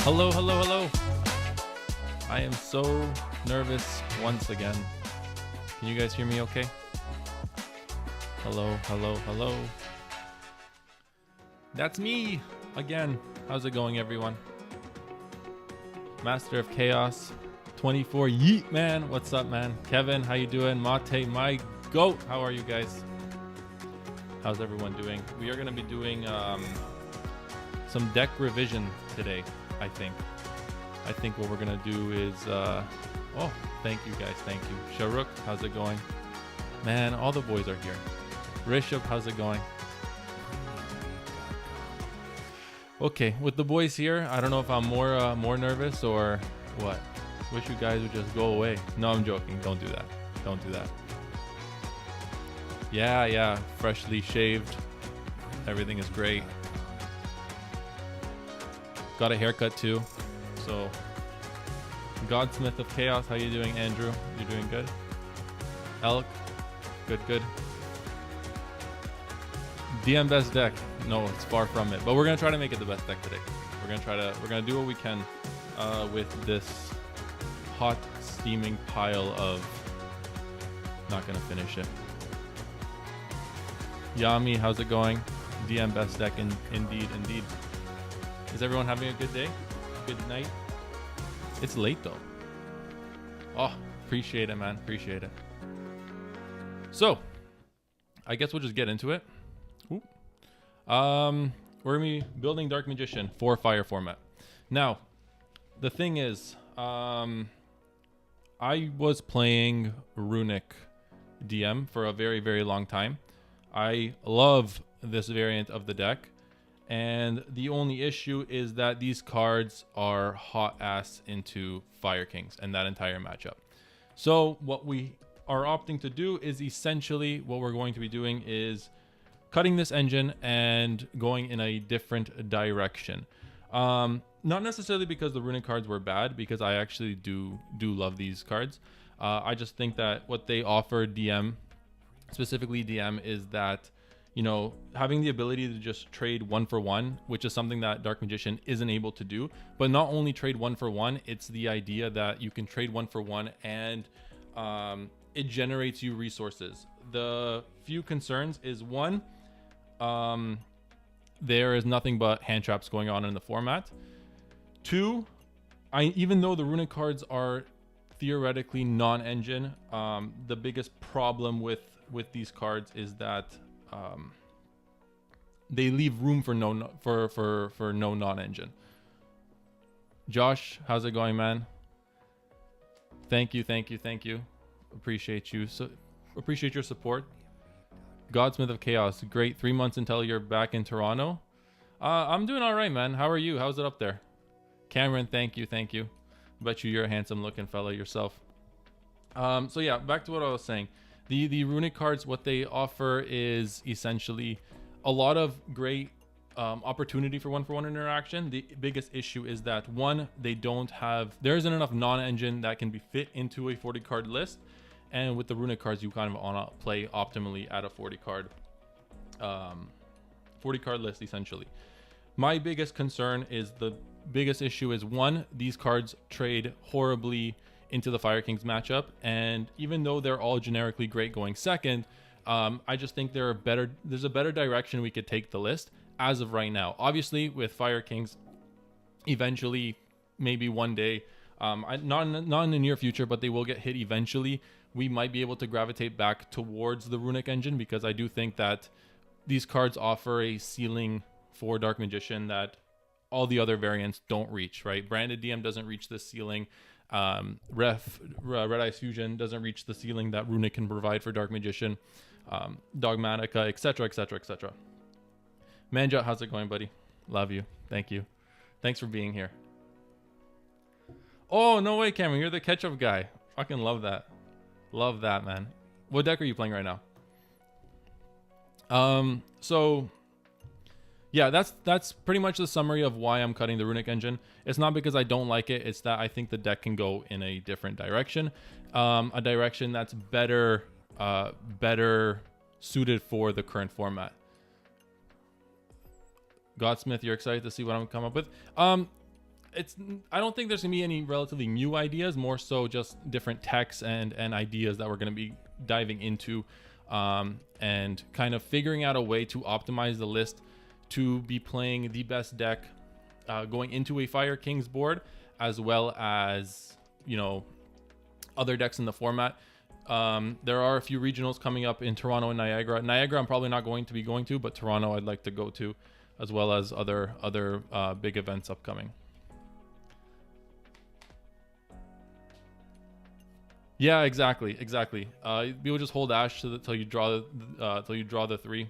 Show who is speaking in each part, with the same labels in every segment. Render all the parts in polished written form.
Speaker 1: Hello, hello, hello. I am so nervous once again. Can you guys hear me okay? Hello, hello, hello. That's me again. How's it going, everyone? Master of Chaos 24 Yeet, man. What's up, man? Kevin, how you doing? Mate, my goat. How are you guys? How's everyone doing? We are going to be doing some deck revision today, I think. I think what we're going to do is... oh, thank you, guys. Thank you. Sharuk, how's it going? Man, all the boys are here. Rishabh, how's it going? Okay, with the boys here, I don't know if I'm more nervous or what. Wish you guys would just go away. No, I'm joking. Don't do that. Don't do that. Yeah, freshly shaved. Everything is great. Got a haircut too. So, Godsmith of Chaos, how you doing, Andrew? You doing good? Elk, good. DM best deck. No, it's far from it. But we're gonna try to make it the best deck today. We're gonna do what we can with this hot steaming pile of. Not gonna finish it. Yami, how's it going? DM best deck indeed. Is everyone having a good day? Good night? It's late though. Oh, appreciate it, man. Appreciate it. So, I guess we'll just get into it. Ooh. We're gonna be building Dark Magician for Fire format. Now, the thing is, I was playing Runic DM for a very, very long time. I love this variant of the deck. And the only issue is that these cards are hot ass into Fire Kings and that entire matchup. So what we are opting to do is essentially what we're going to be doing is cutting this engine and going in a different direction. Not necessarily because the Runic cards were bad, because I actually do love these cards. I just think that what they offer DM, specifically DM, is that, you know, having the ability to just trade 1-for-1, which is something that Dark Magician isn't able to do. But not only trade 1-for-1, it's the idea that you can trade 1-for-1 and it generates you resources. The few concerns is one, there is nothing but hand traps going on in the format. Two, even though the Runic cards are theoretically non-engine, the biggest problem with these cards is that they leave room for no non-engine. Josh, how's it going, man? Thank you. Appreciate you. So appreciate your support. Godsmith of Chaos, great. 3 months until you're back in Toronto. I'm doing all right, man. How are you? How's it up there? Cameron, thank you. Bet you're a handsome looking fella yourself. So yeah, back to what I was saying. The Runic cards, what they offer is essentially a lot of great opportunity for 1-for-1 interaction. The biggest issue is that, one, there isn't enough non-engine that can be fit into a 40 card list, and with the Runic cards you kind of want to play optimally at a 40 card list essentially. My biggest concern is, the biggest issue is, one, these cards trade horribly into the Fire Kings matchup, and even though they're all generically great going second, I just think there's a better direction we could take the list as of right now. Obviously with Fire Kings, eventually, maybe one day, not in the near future, but they will get hit eventually, we might be able to gravitate back towards the Runic engine, because I do think that these cards offer a ceiling for Dark Magician that all the other variants don't reach, right? Branded DM doesn't reach this ceiling. Red Eyes Fusion doesn't reach the ceiling that Runic can provide for Dark Magician. Dogmatika, etc. Manja, how's it going, buddy? Love you. Thank you. Thanks for being here. Oh, no way, Cameron. You're the ketchup guy. Fucking love that. Love that, man. What deck are you playing right now? So yeah, that's pretty much the summary of why I'm cutting the Runic engine. It's not because I don't like it. It's that I think the deck can go in a different direction. A direction that's better suited for the current format. Godsmith, you're excited to see what I'm coming up with? I don't think there's gonna be any relatively new ideas, more so just different techs and ideas that we're gonna be diving into, and kind of figuring out a way to optimize the list to be playing the best deck going into a Fire Kings board, as well as, you know, other decks in the format. There are a few regionals coming up in Toronto and Niagara. Niagara I'm probably not going to be going to, but Toronto I'd like to go to, as well as other big events upcoming. Yeah, exactly. People just hold Ash till you draw the 3,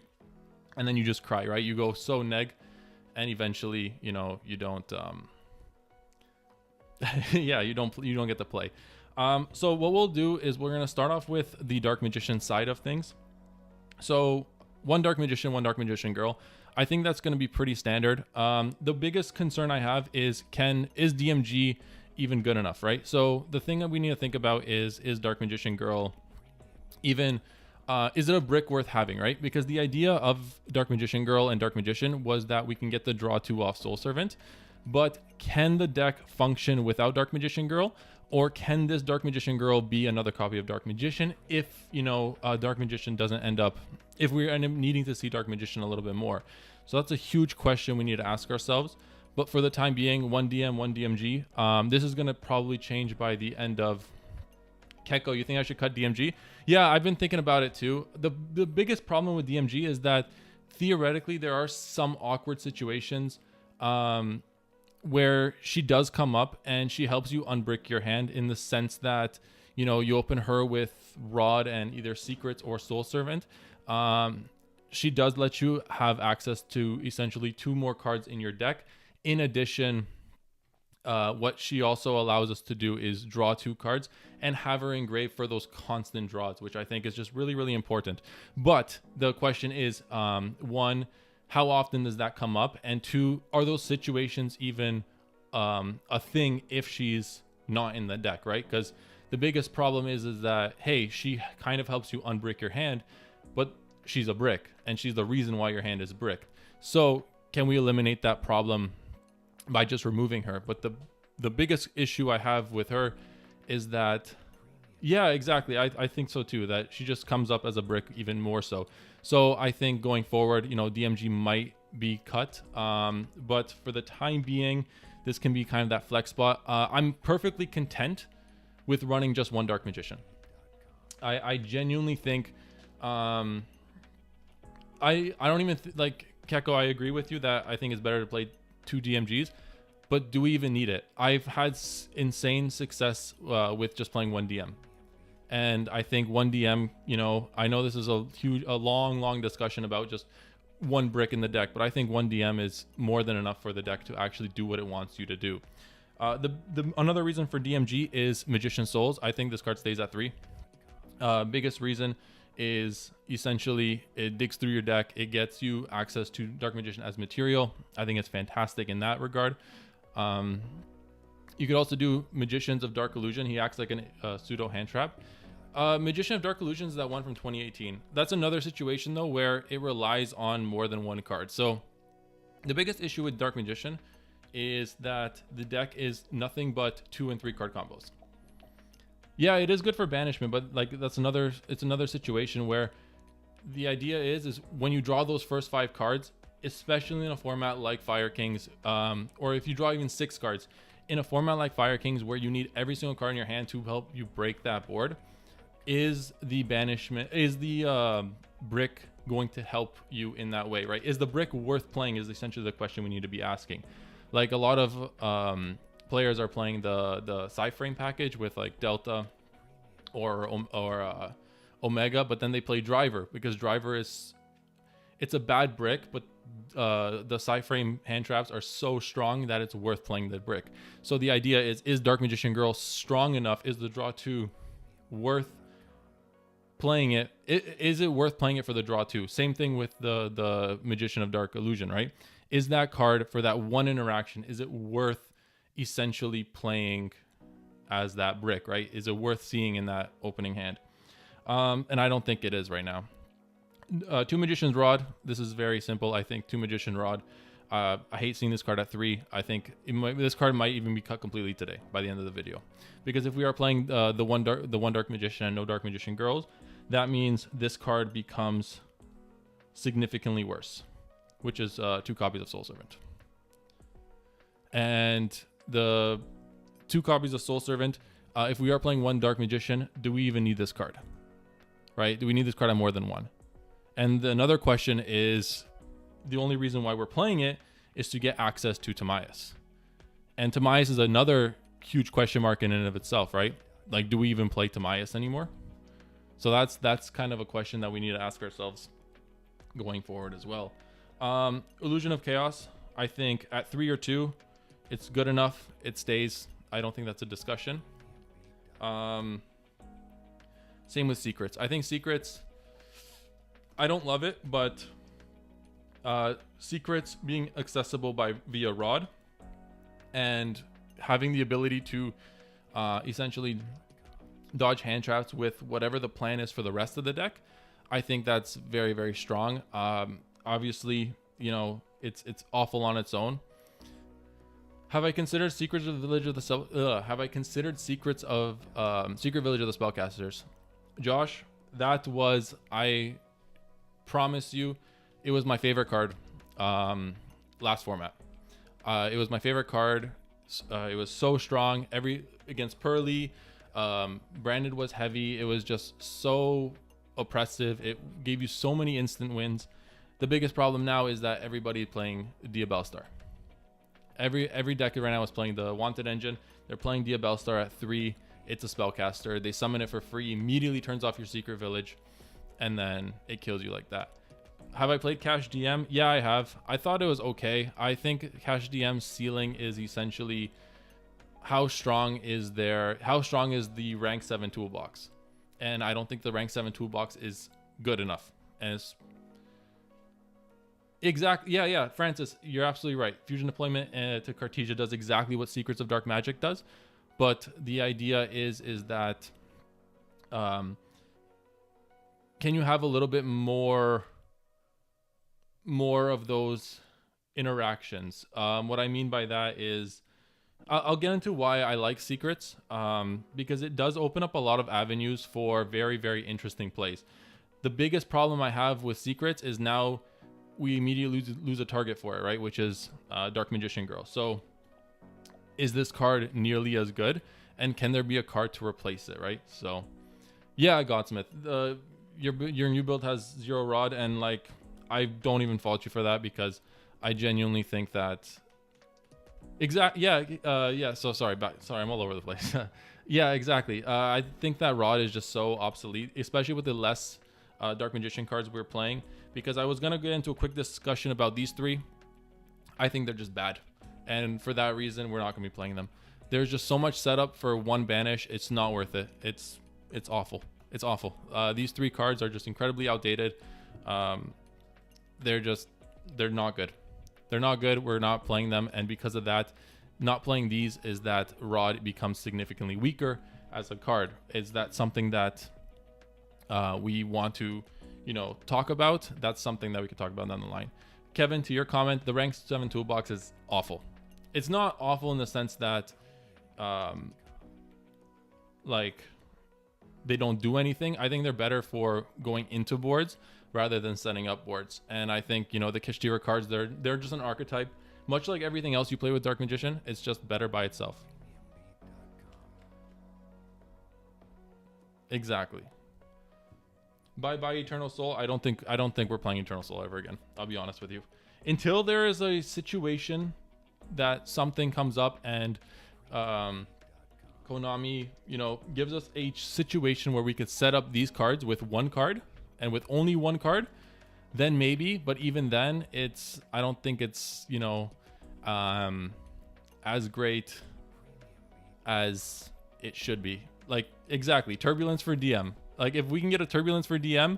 Speaker 1: and then you just cry, right? You go so neg, and eventually, you know, you don't yeah, you don't get to play. So what we'll do is we're gonna start off with the Dark Magician side of things. So one Dark Magician girl. I think that's gonna be pretty standard. The biggest concern I have is DMG even good enough, right? So the thing that we need to think about is Dark Magician girl even is it a brick worth having, right? Because the idea of Dark Magician girl and Dark Magician was that we can get the draw 2 off Soul Servant, but can the deck function without Dark Magician girl? Or can this Dark Magician girl be another copy of Dark Magician if, you know, Dark Magician doesn't end up, if we end up needing to see Dark Magician a little bit more? So that's a huge question we need to ask ourselves. But for the time being, 1 DM, 1 DMG. This is going to probably change by the end of... Keko, you think I should cut DMG? Yeah, I've been thinking about it too. The biggest problem with DMG is that theoretically there are some awkward situations where she does come up and she helps you unbrick your hand, in the sense that, you know, you open her with Rod and either Secrets or Soul Servant. She does let you have access to essentially 2 more cards in your deck. In addition, what she also allows us to do is draw 2 cards and have her engraved for those constant draws, which I think is just really, really important. But the question is, 1, how often does that come up? And 2, are those situations even a thing if she's not in the deck, right? Because the biggest problem is that, hey, she kind of helps you unbrick your hand, but she's a brick, and she's the reason why your hand is brick. So can we eliminate that problem by just removing her? But the biggest issue I have with her is that, yeah, exactly. I think so too, that she just comes up as a brick even more so. So I think going forward, you know, DMG might be cut. But for the time being, this can be kind of that flex spot. I'm perfectly content with running just 1 Dark Magician. I genuinely think, I don't even like Keko. I agree with you that I think it's better to play 2 DMGs, but do we even need it? I've had insane success with just playing 1 DM, and I think 1 DM, you know, I know this is a long discussion about just 1 brick in the deck, but I think 1 DM is more than enough for the deck to actually do what it wants you to do. Another reason for DMG is Magician Souls. I think this card stays at 3. Biggest reason is essentially it digs through your deck. It gets you access to Dark Magician as material. I think it's fantastic in that regard. You could also do Magicians of Dark Illusion. He acts like a pseudo hand trap. Magician of Dark Illusion is that one from 2018. That's another situation though where it relies on more than 1 card. So the biggest issue with Dark Magician is that the deck is nothing but 2 and 3 card combos. Yeah, it is good for banishment, but like it's another situation where the idea is when you draw those first 5 cards, especially in a format like Fire Kings, or if you draw even 6 cards in a format like Fire Kings where you need every single card in your hand to help you break that board, is the brick going to help you in that way, right? Is the brick worth playing is essentially the question we need to be asking. Like a lot of players are playing the Sci-Frame package with like Delta or Omega, but then they play Driver because Driver it's a bad brick, but the Sci-Frame hand traps are so strong that it's worth playing the brick. So the idea is Dark Magician Girl strong enough? Is the draw 2 worth playing it? Is it worth playing it for the draw 2? Same thing with the Magician of Dark Illusion, right? Is that card for that 1 interaction, is it worth essentially playing as that brick, right? Is it worth seeing in that opening hand? And I don't think it is right now. 2 Magician's Rod. This is very simple. I think 2 Magician Rod. I hate seeing this card at 3. I think this card might even be cut completely today by the end of the video, because if we are playing the one dark magician and no dark magician girls, that means this card becomes significantly worse, which is 2 copies of Soul Servant. And the 2 copies of Soul Servant, if we are playing one dark magician, do we even need this card? Right? Do we need this card on more than one? And another question is, the only reason why we're playing it is to get access to Timaeus. And Timaeus is another huge question mark in and of itself, right? Like, do we even play Timaeus anymore? So that's kind of a question that we need to ask ourselves going forward as well. Illusion of Chaos, I think at 3 or 2, it's good enough. It stays. I don't think that's a discussion. Same with Secrets. I think Secrets, I don't love it, but Secrets being accessible via Rod and having the ability to essentially dodge hand traps with whatever the plan is for the rest of the deck, I think that's very, very strong. Obviously, you know, it's awful on its own. Have I considered Secrets of the Village of the Have I considered Secrets of Secret Village of the Spellcasters? Josh, that was, I promise you, it was my favorite card last format. It was my favorite card. It was so strong. Against Pearly, Branded was heavy. It was just so oppressive. It gave you so many instant wins. The biggest problem now is that everybody playing Dia Bellstar. Every deck right now is playing the Wanted Engine. They're playing Dia Bellstar at 3. It's a spellcaster. They summon it for free, immediately turns off your Secret Village, and then it kills you like that. Have I played Cash DM? Yeah, I have. I thought it was okay. I think Cash DM's ceiling is essentially how strong is the rank 7 toolbox. And I don't think the rank 7 toolbox is good enough. And it's exactly, yeah, Francis, you're absolutely right. Fusion deployment to Cartesia does exactly what Secrets of Dark Magic does. But the idea is that can you have a little bit more of those interactions? What I mean by that is, I'll get into why I like Secrets, because it does open up a lot of avenues for very, very interesting plays. The biggest problem I have with Secrets is now we immediately lose a target for it, right? Which is Dark Magician Girl. So is this card nearly as good? And can there be a card to replace it, right? So yeah, Godsmith, your new build has 0 Rod, and like, I don't even fault you for that, because I genuinely think that yeah, so sorry, I'm all over the place. Yeah, exactly. I think that Rod is just so obsolete, especially with the less Dark Magician cards we're playing, because I was gonna get into a quick discussion about these 3. I think they're just bad, and for that reason we're not gonna be playing them. There's just so much setup for one banish. It's not worth it. It's awful. It's awful. These 3 cards are just incredibly outdated. They're not good. They're not good. We're not playing them. And because of that, not playing these is that Rod becomes significantly weaker as a card. Is that something that we want to, talk about? That's something that we could talk about down the line. Kevin, to your comment, the rank 7 toolbox is awful. It's not awful in the sense that like they don't do anything. I think they're better for going into boards rather than setting up boards. And I think, the Kishtira cards, they're just an archetype. Much like everything else you play with Dark Magician, it's just better by itself. Exactly. Bye Eternal Soul. I don't think we're playing Eternal Soul ever again. I'll be honest with you. Until there is a situation that something comes up and Konami, gives us a situation where we could set up these cards with one card and with only one card, then maybe. But even then, I don't think it's as great as it should be. Like, exactly, Turbulence for DM. Like, if we can get a Turbulence for DM,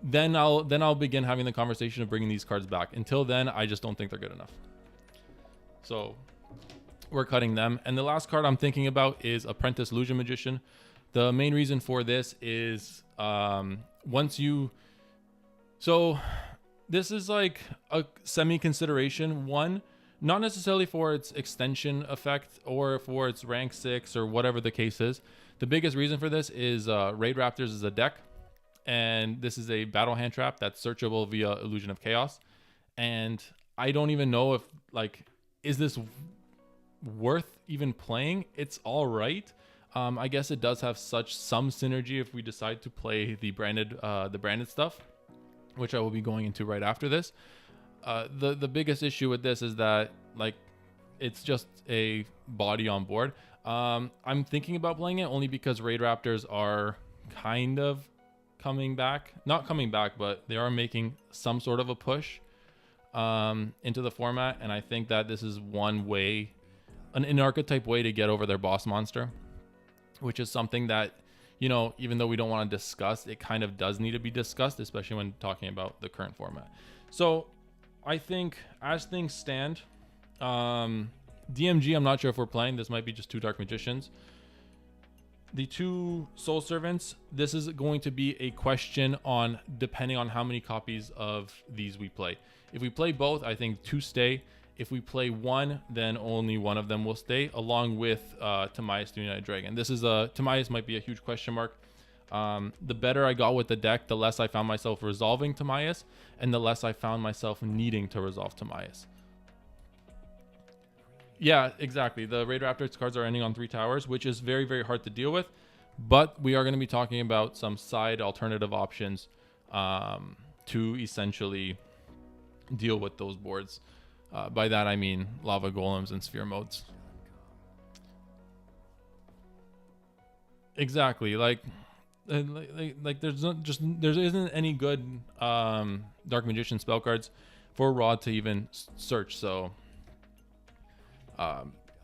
Speaker 1: then I'll begin having the conversation of bringing these cards back. Until then, I just don't think they're good enough. So we're cutting them. And the last card I'm thinking about is Apprentice Illusion Magician. The main reason for this is this is like a semi consideration. One, not necessarily for its extension effect or for its rank 6 or whatever the case is. The biggest reason for this is Raid Raptors is a deck, and this is a battle hand trap that's searchable via Illusion of Chaos. And I don't even know if, like, is this worth even playing? It's all right. I guess it does have some synergy if we decide to play the branded stuff, which I will be going into right after this. The biggest issue with this is that, like, it's just a body on board. I'm thinking about playing it only because Raid Raptors are kind of not coming back, but they are making some sort of a push into the format, and I think that this is one way, an archetype way to get over their boss monster, which is something that, you know, even though we don't want to discuss, it kind of does need to be discussed, especially when talking about the current format. So I think as things stand, DMG, I'm not sure if we're playing. This might be just 2 Dark Magicians. The 2 Soul Servants, this is going to be a question on depending on how many copies of these we play. If we play both, I think 2 stay. If we play 1, then only 1 of them will stay, along with Timaeus the United Dragon. This is Timaeus might be a huge question mark. The better I got with the deck, the less I found myself resolving Timaeus, and the less I found myself needing to resolve Timaeus. Yeah, exactly. The Raid Raptors cards are ending on 3 towers, which is very, very hard to deal with. But we are going to be talking about some side alternative options to essentially deal with those boards. By that I mean lava golems and sphere modes. Exactly. Like there isn't any good Dark Magician spell cards for Rod to even search. So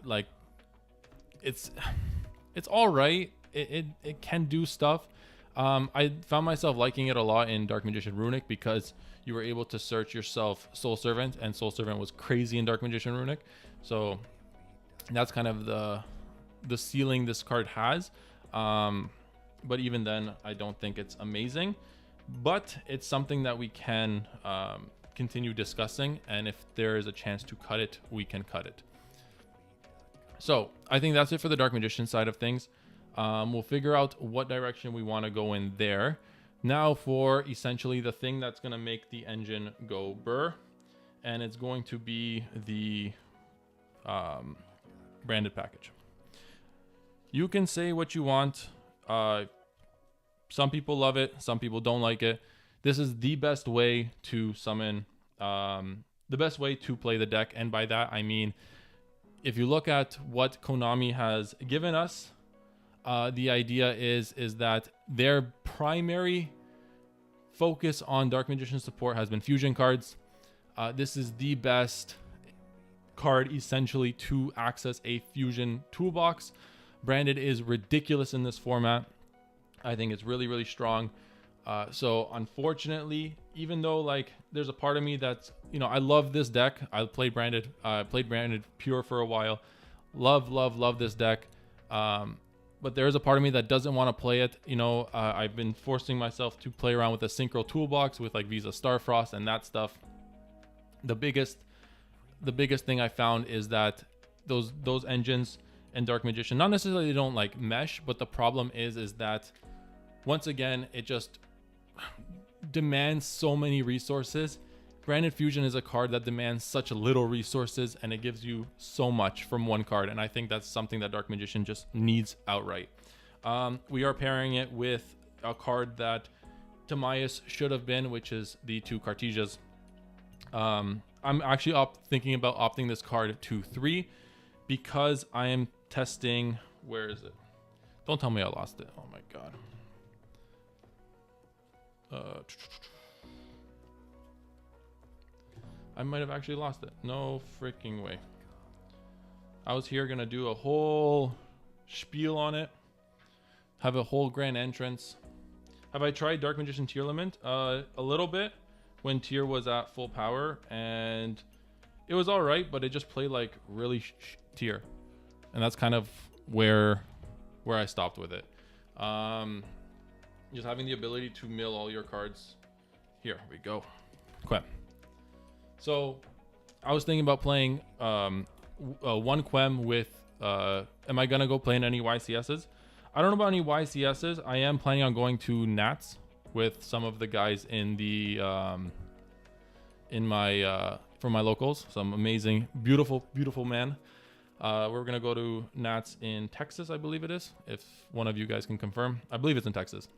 Speaker 1: like it's all right. It can do stuff. I found myself liking it a lot in Dark Magician Runic because you were able to search yourself Soul Servant, and Soul Servant was crazy in Dark Magician Runic. So that's kind of the ceiling this card has. But even then, I don't think it's amazing. But it's something that we can continue discussing, and if there is a chance to cut it, we can cut it. So I think that's it for the Dark Magician side of things. We'll figure out what direction we want to go in there. Now for essentially the thing that's going to make the engine go burr, and it's going to be the branded package. You can say what you want. Some people love it, some people don't like it. This is the best way to summon, the best way to play the deck, and by that I mean, if you look at what Konami has given us, the idea is that their primary focus on Dark Magician support has been fusion cards. This is the best card essentially to access a fusion toolbox. Branded is ridiculous in this format. I think it's really, really strong. So unfortunately, even though like there's a part of me that's, you know, I love this deck. I played branded pure for a while. Love this deck. But there is a part of me that doesn't want to play it. You know, I've been forcing myself to play around with a synchro toolbox with like Visa Starfrost and that stuff. The biggest thing I found is that those engines and Dark Magician, not necessarily they don't like mesh, but the problem is that once again, it just demands so many resources. Branded Fusion is a card that demands such little resources, and it gives you so much from one card, and I think that's something that Dark Magician just needs outright. We are pairing it with a card that Timaeus should have been, which is the 2 Cartesias. I'm actually thinking about opting this card to 3 because I am testing. Where is it? Don't tell me I lost it. Oh my god. I might have actually lost it. No freaking way. I was here gonna do a whole spiel on it, have a whole grand entrance. Have I tried Dark Magician Tier Lament? A little bit when Tier was at full power, and it was all right, but it just played like really Tier, and that's kind of where I stopped with it. Just having the ability to mill all your cards. Here we go. Quem. So I was thinking about playing one Quem with, am I going to go play in any YCSs? I don't know about any YCSs. I am planning on going to Nats with some of the guys in the, in my, for my locals. Some amazing, beautiful, beautiful man. We're going to go to Nats in Texas, I believe it is. If one of you guys can confirm. I believe it's in Texas.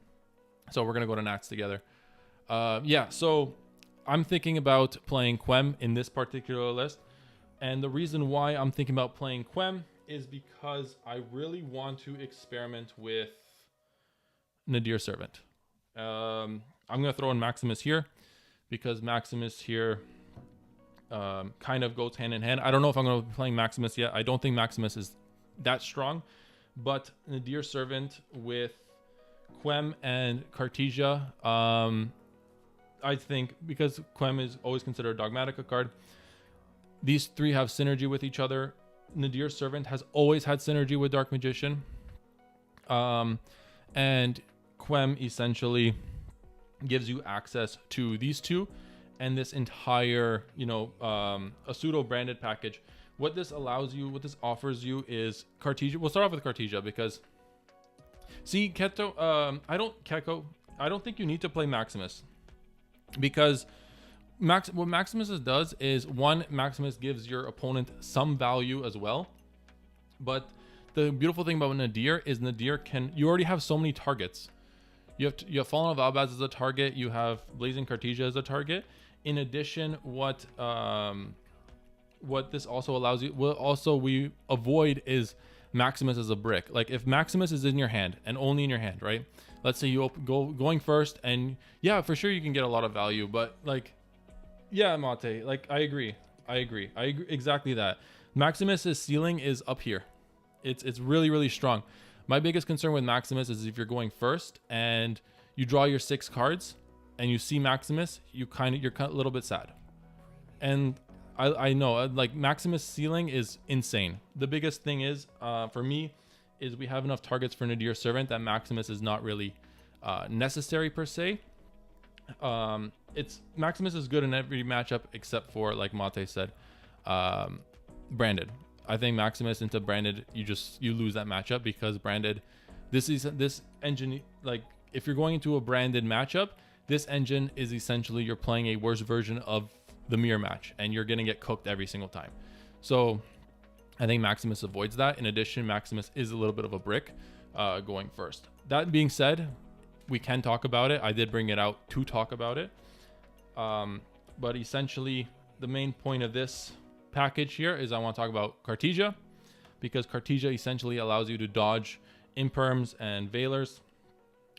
Speaker 1: So we're going to go to Nats together. Yeah, so I'm thinking about playing Quem in this particular list. And the reason why I'm thinking about playing Quem is because I really want to experiment with Nadir Servant. I'm going to throw in Maximus here because Maximus here kind of goes hand in hand. I don't know if I'm going to be playing Maximus yet. I don't think Maximus is that strong, but Nadir Servant with Quem and Cartesia, I think because Quem is always considered a Dogmatika card, these three have synergy with each other. Nadir Servant has always had synergy with Dark Magician. And Quem essentially gives you access to these two and this entire, a pseudo branded package. What this allows you, what this offers you is Cartesia. We'll start off with Cartesia because, see, Keto, I don't think you need to play Maximus because what Maximus does is, one, Maximus gives your opponent some value as well. But the beautiful thing about Nadir is Nadir you already have so many targets. You have Fallen of Albaz as a target. You have Blazing Cartesia as a target. In addition, what this also allows you, we avoid is Maximus as a brick. Like if Maximus is in your hand and only in your hand, right? Let's say you going first, and yeah, for sure you can get a lot of value, but like, yeah, Mate, like I agree exactly that. Maximus's ceiling is up here. It's really, really strong. My biggest concern with Maximus is if you're going first and you draw your 6 cards and you see Maximus, you're a little bit sad. And I know, like, Maximus ceiling is insane. The biggest thing is, for me, is we have enough targets for Nadir Servant that Maximus is not really necessary per se. Maximus is good in every matchup except for, like Mate said, branded. I think Maximus into branded, you lose that matchup because branded, this engine, like if you're going into a branded matchup, this engine is essentially you're playing a worse version of the mirror match and you're gonna get cooked every single time. So I think Maximus avoids that. In addition, Maximus is a little bit of a brick going first. That being said, we can talk about it. I did bring it out to talk about it. But essentially, the main point of this package here is I want to talk about Cartesia, because Cartesia essentially allows you to dodge imperms and veilers,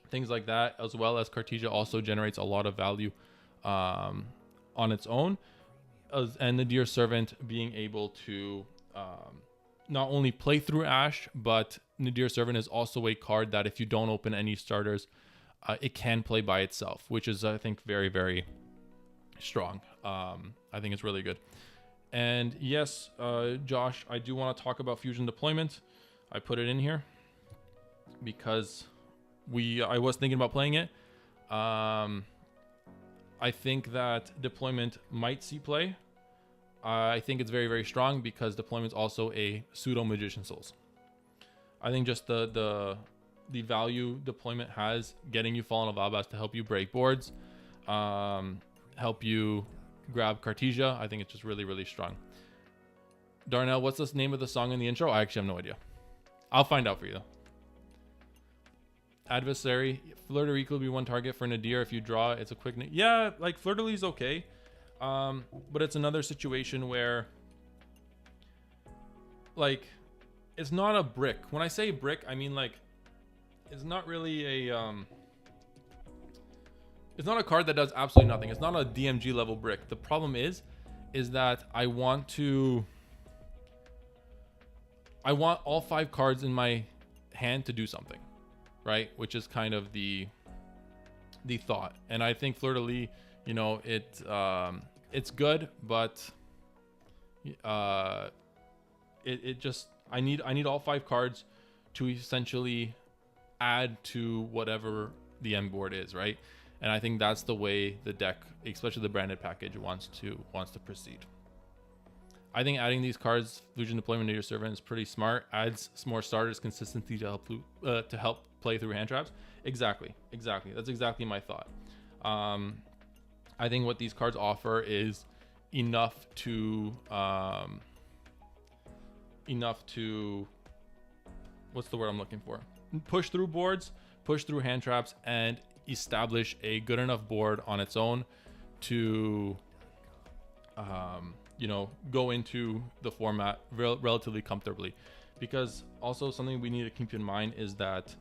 Speaker 1: things like that, as well as Cartesia also generates a lot of value on its own, and Nadir Servant being able to not only play through Ash, but Nadir Servant is also a card that if you don't open any starters, it can play by itself, which is, I think, very, very strong. I think it's really good. And yes, Josh, I do want to talk about Fusion deployment. I put it in here because I was thinking about playing it. I think that deployment might see play. I think it's very, very strong because deployment is also a pseudo Magician Souls. I think just the value deployment has, getting you Fallen of Albaz to help you break boards, help you grab Cartesia. I think it's just really, really strong. Darnell, what's the name of the song in the intro? I actually have no idea. I'll find out for you. Adversary. Fleur-de-Lis will be one target for Nadir. If you draw, it's a quick... Yeah, like Fleur-de-Lis is okay. But it's another situation where, like, it's not a brick. When I say brick, I mean, like, it's not really a... It's not a card that does absolutely nothing. It's not a DMG level brick. The problem is that I want all 5 cards in my hand to do something, right? Which is kind of the thought. And I think Fleur-de-Lis, it's good, but it just, I need all 5 cards to essentially add to whatever the end board is, right? And I think that's the way the deck, especially the branded package, wants to proceed. I think adding these cards, Fusion Deployment to your servant, is pretty smart. Adds some more starters consistency to help play through hand traps. Exactly. That's exactly my thought. I think what these cards offer is enough to what's the word I'm looking for? Push through boards, push through hand traps, and establish a good enough board on its own to go into the format relatively comfortably. Because also something we need to keep in mind is that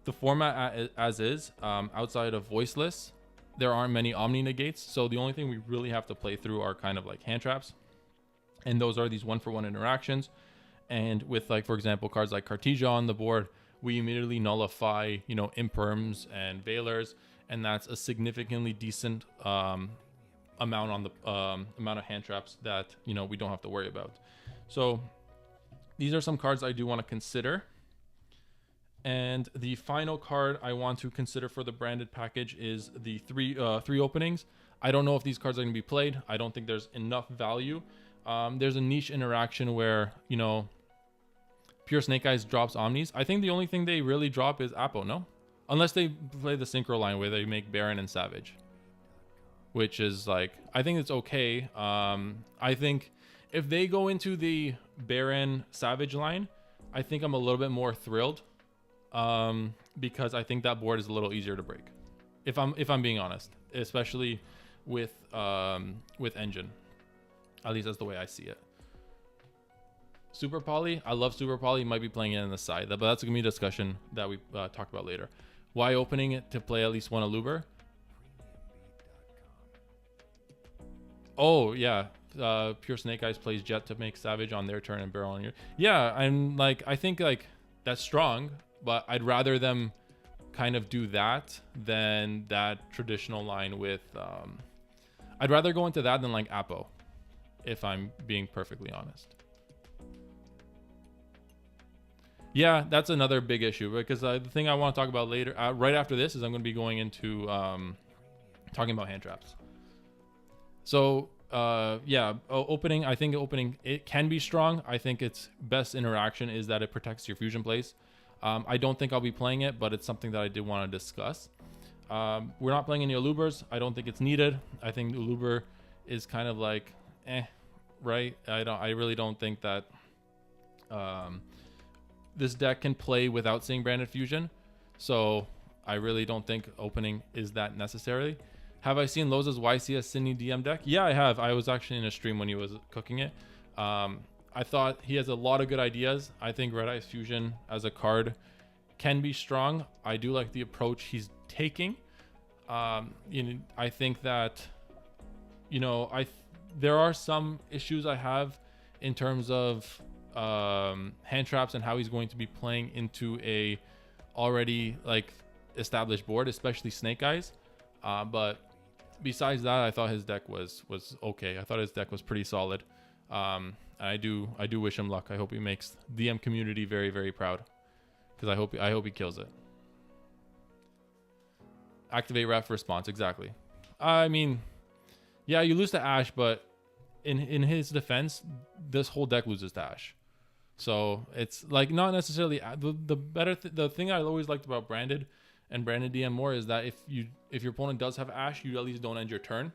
Speaker 1: the format as is, outside of voiceless, there aren't many omni negates. So the only thing we really have to play through are kind of like hand traps, and those are these 1-for-1 interactions. And with, like, for example, cards like Cartesia on the board, we immediately nullify, imperms and veilers, and that's a significantly decent amount on the amount of hand traps that we don't have to worry about. So these are some cards I do want to consider. And the final card I want to consider for the branded package is the three openings. I don't know if these cards are going to be played. I don't think there's enough value. There's a niche interaction where Pure Snake Eyes drops Omnis. I think the only thing they really drop is Apo, no? Unless they play the Synchro line where they make Baron and Savage, which is like, I think it's okay. I think if they go into the Baron Savage line, I think I'm a little bit more thrilled, because I think that board is a little easier to break, if I'm being honest, especially with Engine. At least that's the way I see it. Super Poly, I love Super Poly. Might be playing it on the side, but that's gonna be a discussion that we talk about later. Why opening it to play at least one Aluber? Oh yeah, Pure Snake Eyes plays Jet to make Savage on their turn and Barrel on your. Yeah, I think like that's strong, but I'd rather them kind of do that than that traditional line with. I'd rather go into that than like Apo, if I'm being perfectly honest. Yeah, that's another big issue, because the thing I want to talk about later, right after this, is I'm going to be going into talking about hand traps. So yeah, opening, I think opening, it can be strong. I think its best interaction is that it protects your fusion plays. I don't think I'll be playing it, but it's something that I did want to discuss. We're not playing any Alubers. I don't think it's needed. I think Aluber is kind of like right. I really don't think that this deck can play without seeing branded fusion, so I really don't think opening is that necessary. Have I seen Loza's YCS Sydney DM deck? Yeah, I have. I was actually in a stream when he was cooking it. I thought he has a lot of good ideas. I think Red Eyes Fusion as a card can be strong. I do like the approach he's taking. I think that there are some issues I have in terms of hand traps and how he's going to be playing into a already like established board, especially Snake Eyes. But besides that, I thought his deck was okay. I thought his deck was pretty solid. I do wish him luck. I hope he makes the DM community very, very proud, because I hope he kills it. Activate ref response, exactly. I mean, yeah, you lose to Ash, but in his defense, this whole deck loses to Ash. So it's like not necessarily the thing I always liked about branded and branded DM more is that if your opponent does have Ash, you at least don't end your turn.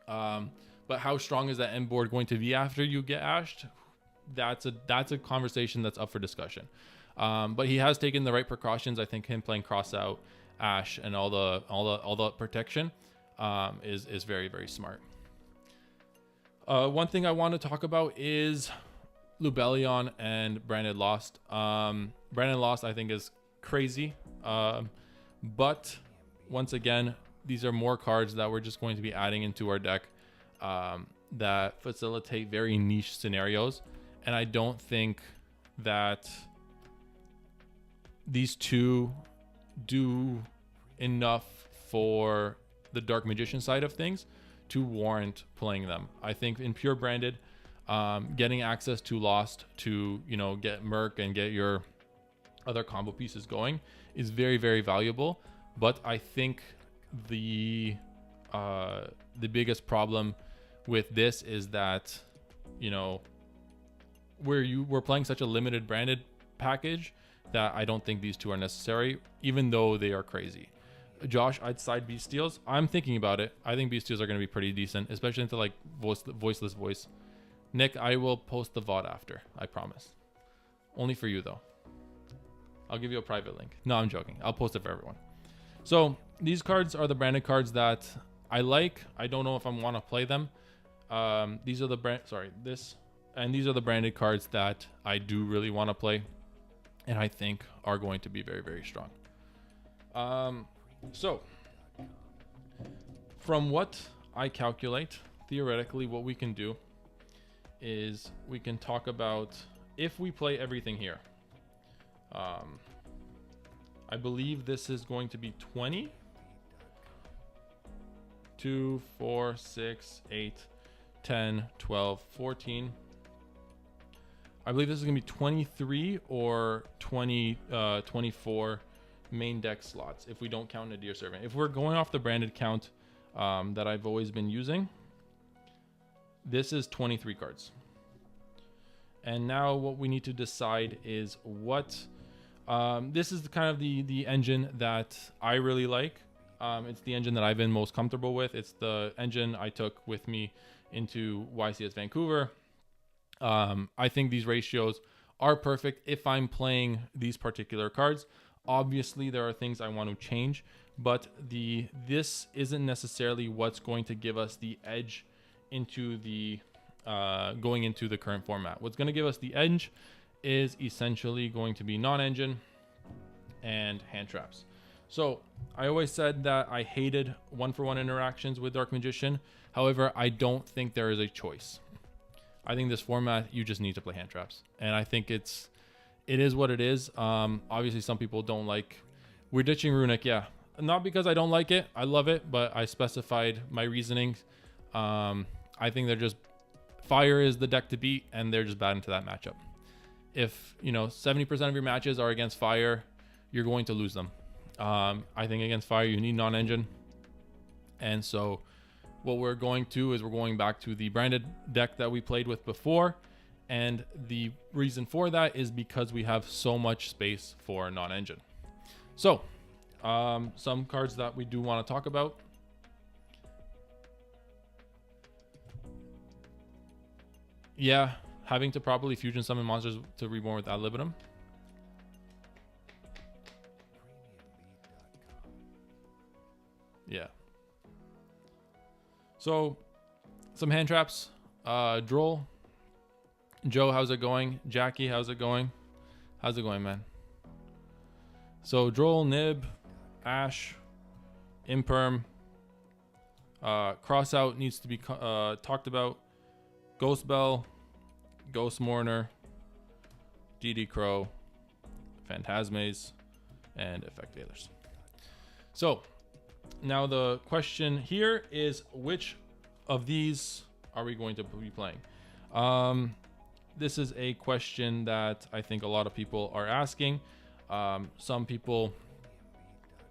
Speaker 1: But how strong is that end board going to be after you get Ashed? That's a conversation that's up for discussion. But he has taken the right precautions. I think him playing cross out Ash and all the protection is very, very smart. One thing I want to talk about is Lubellion and Branded Lost. Branded Lost I think is crazy. But once again, these are more cards that we're just going to be adding into our deck that facilitate very niche scenarios. And I don't think that these two do enough for the Dark Magician side of things to warrant playing them. I think in pure branded, getting access to Lost to get Merc and get your other combo pieces going is very, very valuable. But I think the biggest problem with this is that, you know, we're playing such a limited branded package that I don't think these two are necessary, even though they are crazy. Josh, I'd side Beastials. I'm thinking about it. I think Beastials are going to be pretty decent, especially into like voiceless voice. Nick, I will post the VOD after. I promise. Only for you though. I'll give you a private link. No, I'm joking. I'll post it for everyone. So these cards are the branded cards that I like. I don't know if I want to play them. These are the these are the branded cards that I do really want to play, and I think are going to be very, very strong. So from what I calculate, theoretically, what we can do is we can talk about if we play everything here. I believe this is going to be 20, 2, 4, 6, 8, 10, 12, 14. I believe this is going to be 23 or 24 main deck slots if we don't count Nadir Servant. If we're going off the branded count that I've always been using, this is 23 cards. And now what we need to decide is what this is kind of the engine that I really like. It's the engine that I've been most comfortable with. It's the engine I took with me into YCS Vancouver. I think these ratios are perfect if I'm playing these particular cards. Obviously, there are things I want to change, but this isn't necessarily what's going to give us the edge into the going into the current format. What's going to give us the edge is essentially going to be non-engine and hand traps. So I always said that I hated 1-for-1 interactions with Dark Magician. However, I don't think there is a choice. I think this format, you just need to play hand traps. And I think it is what it is. Obviously, some people don't like... We're ditching Runic, yeah. Not because I don't like it. I love it, but I specified my reasoning. I think they're just... Fire is the deck to beat, and they're just bad into that matchup. If, 70% of your matches are against Fire, you're going to lose them. I think against Fire, you need non-engine. And so what we're going back to the branded deck that we played with before. And the reason for that is because we have so much space for non-engine. So some cards that we do want to talk about. Yeah, having to properly fusion summon monsters to reborn with ad libitum. Yeah. So, some hand traps. Droll. Joe, how's it going? Jackie, how's it going? How's it going, man? So, Droll, Nib, Ash, Imperm. Crossout needs to be talked about. Ghost Bell, Ghost Mourner, DD Crow, Phantasmes, and Effect Veilers. So, now the question here is, which of these are we going to be playing? This is a question that I think a lot of people are asking. Some people...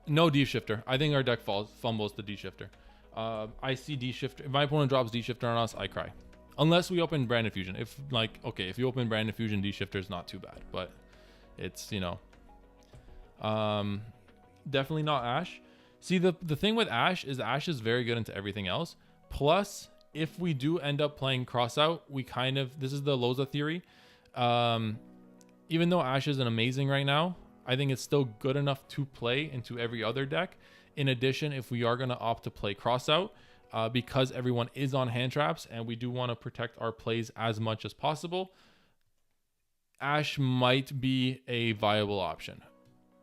Speaker 1: No D-Shifter. I think our deck fumbles the D-Shifter. I see D-Shifter. If my opponent drops D-Shifter on us, I cry. Unless we open Branded Fusion. If you open Branded Fusion, D-Shifter is not too bad. But it's, definitely not Ash. See, the thing with Ash is very good into everything else. Plus, if we do end up playing Crossout, this is the Loza theory. Even though Ash isn't amazing right now, I think it's still good enough to play into every other deck. In addition, if we are going to opt to play Crossout, because everyone is on hand traps and we do want to protect our plays as much as possible, Ash might be a viable option.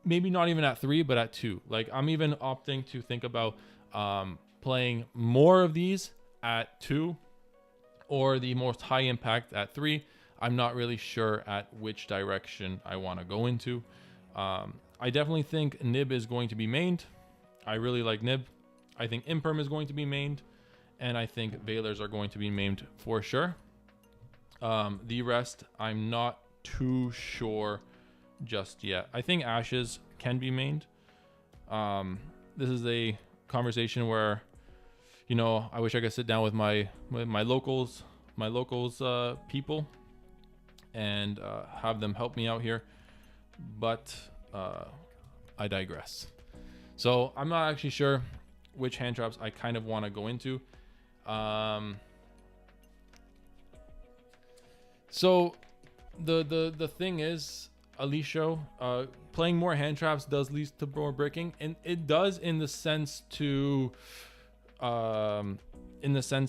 Speaker 1: Maybe not even at 3, but at 2. Like, I'm even opting to think about playing more of these at 2 or the most high impact at 3. I'm not really sure at which direction I want to go into. I definitely think Nib is going to be mained. I really like Nib. I think Imperm is going to be mained, and I think Veilers are going to be mained for sure. The rest, I'm not too sure just yet. I think Ashes can be mained. This is a conversation where, you know, I wish I could sit down with my locals people and have them help me out here, but I digress. So I'm not actually sure which hand traps I kind of want to go into. So the thing is, Alicio, playing more hand traps does lead to more bricking, and it does in the sense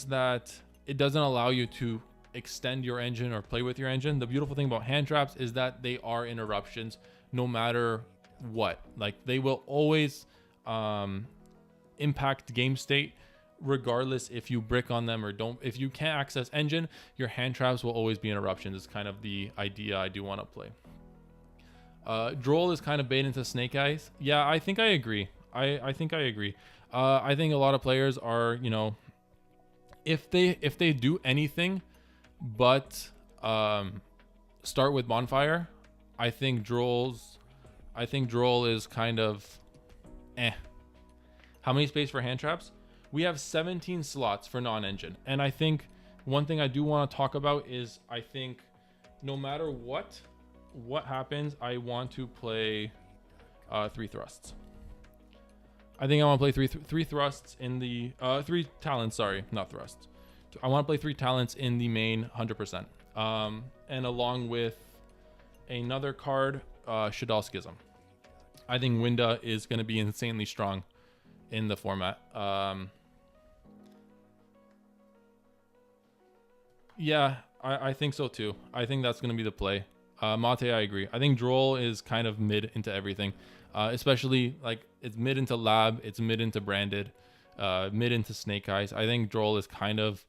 Speaker 1: that it doesn't allow you to extend your engine or play with your engine. The beautiful thing about hand traps is that they are interruptions no matter what. Like, they will always impact game state regardless if you brick on them or don't. If you can't access engine, your hand traps will always be interruptions. It's kind of the idea I do want to play. Droll is kind of bait into Snake Eyes. Yeah, I think I agree. I think I agree. I think a lot of players are, you know, if they do anything but start with Bonfire, I think Droll is kind of How many space for hand traps? We have 17 slots for non-engine. And I think one thing I do want to talk about is, I think no matter what happens, I want to play 3 thrusts. I think I want to play three thrusts in the 3 talents. Sorry, not thrusts. I want to play 3 talents in the main 100%. And along with another card, Shaddoll Schism. I think Winda is going to be insanely strong in the format. Yeah, I think so too. I think that's going to be the play. Mate, I agree. I think Droll is kind of mid into everything. Especially, like, it's mid into Lab, it's mid into Branded, mid into Snake Eyes. I think Droll is kind of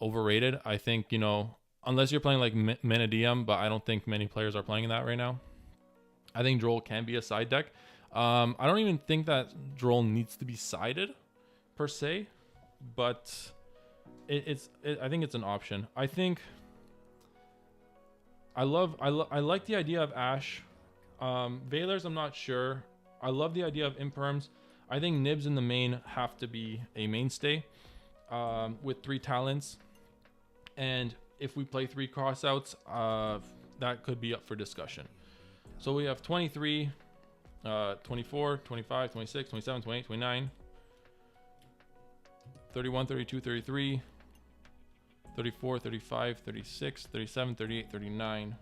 Speaker 1: overrated. I think, you know, unless you're playing like Menadium, but I don't think many players are playing that right now. I think Droll can be a side deck. I don't even think that Droll needs to be sided per se, but I think it's an option. I think I like the idea of Ash. Veilers, I'm not sure. I love the idea of Imperms. I think Nibs in the main have to be a mainstay with 3 talents. And if we play 3 crossouts, that could be up for discussion. So we have 23, 24, 25, 26, 27, 28, 29, 31, 32, 33, 34, 35, 36, 37, 38, 39,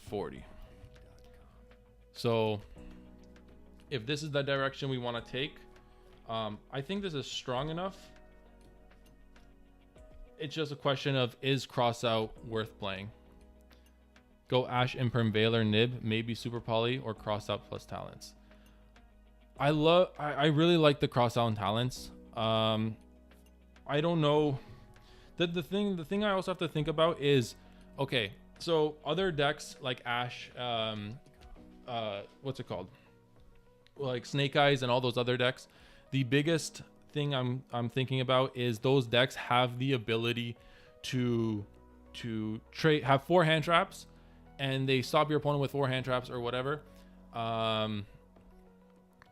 Speaker 1: 40. So if this is the direction we want to take, I think this is strong enough. It's just a question of, is crossout worth playing? Go Ash, Imperm, Veiler, Nib, maybe Super Poly, or crossout plus talents. I really like the crossout and talents. I don't know. The thing I also have to think about is, okay, so other decks like Ash, what's it called? Like Snake Eyes and all those other decks, the biggest thing I'm thinking about is those decks have the ability to have 4 hand traps, and they stop your opponent with 4 hand traps or whatever, and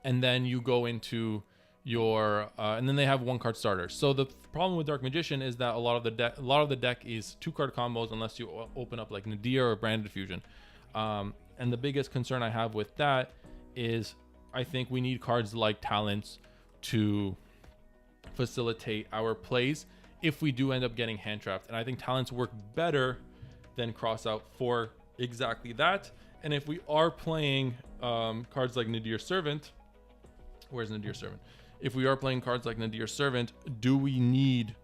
Speaker 1: then you go into your and then they have 1 card starters. So the problem with Dark Magician is that a lot of the deck is 2 card combos unless you open up like Nadir or Branded Fusion. And the biggest concern I have with that is, I think we need cards like Talents to facilitate our plays if we do end up getting hand trapped. And I think Talents work better than Crossout for exactly that. And if we are playing cards like Nadir Servant, where's Nadir Servant? If we are playing cards like Nadir Servant, do we need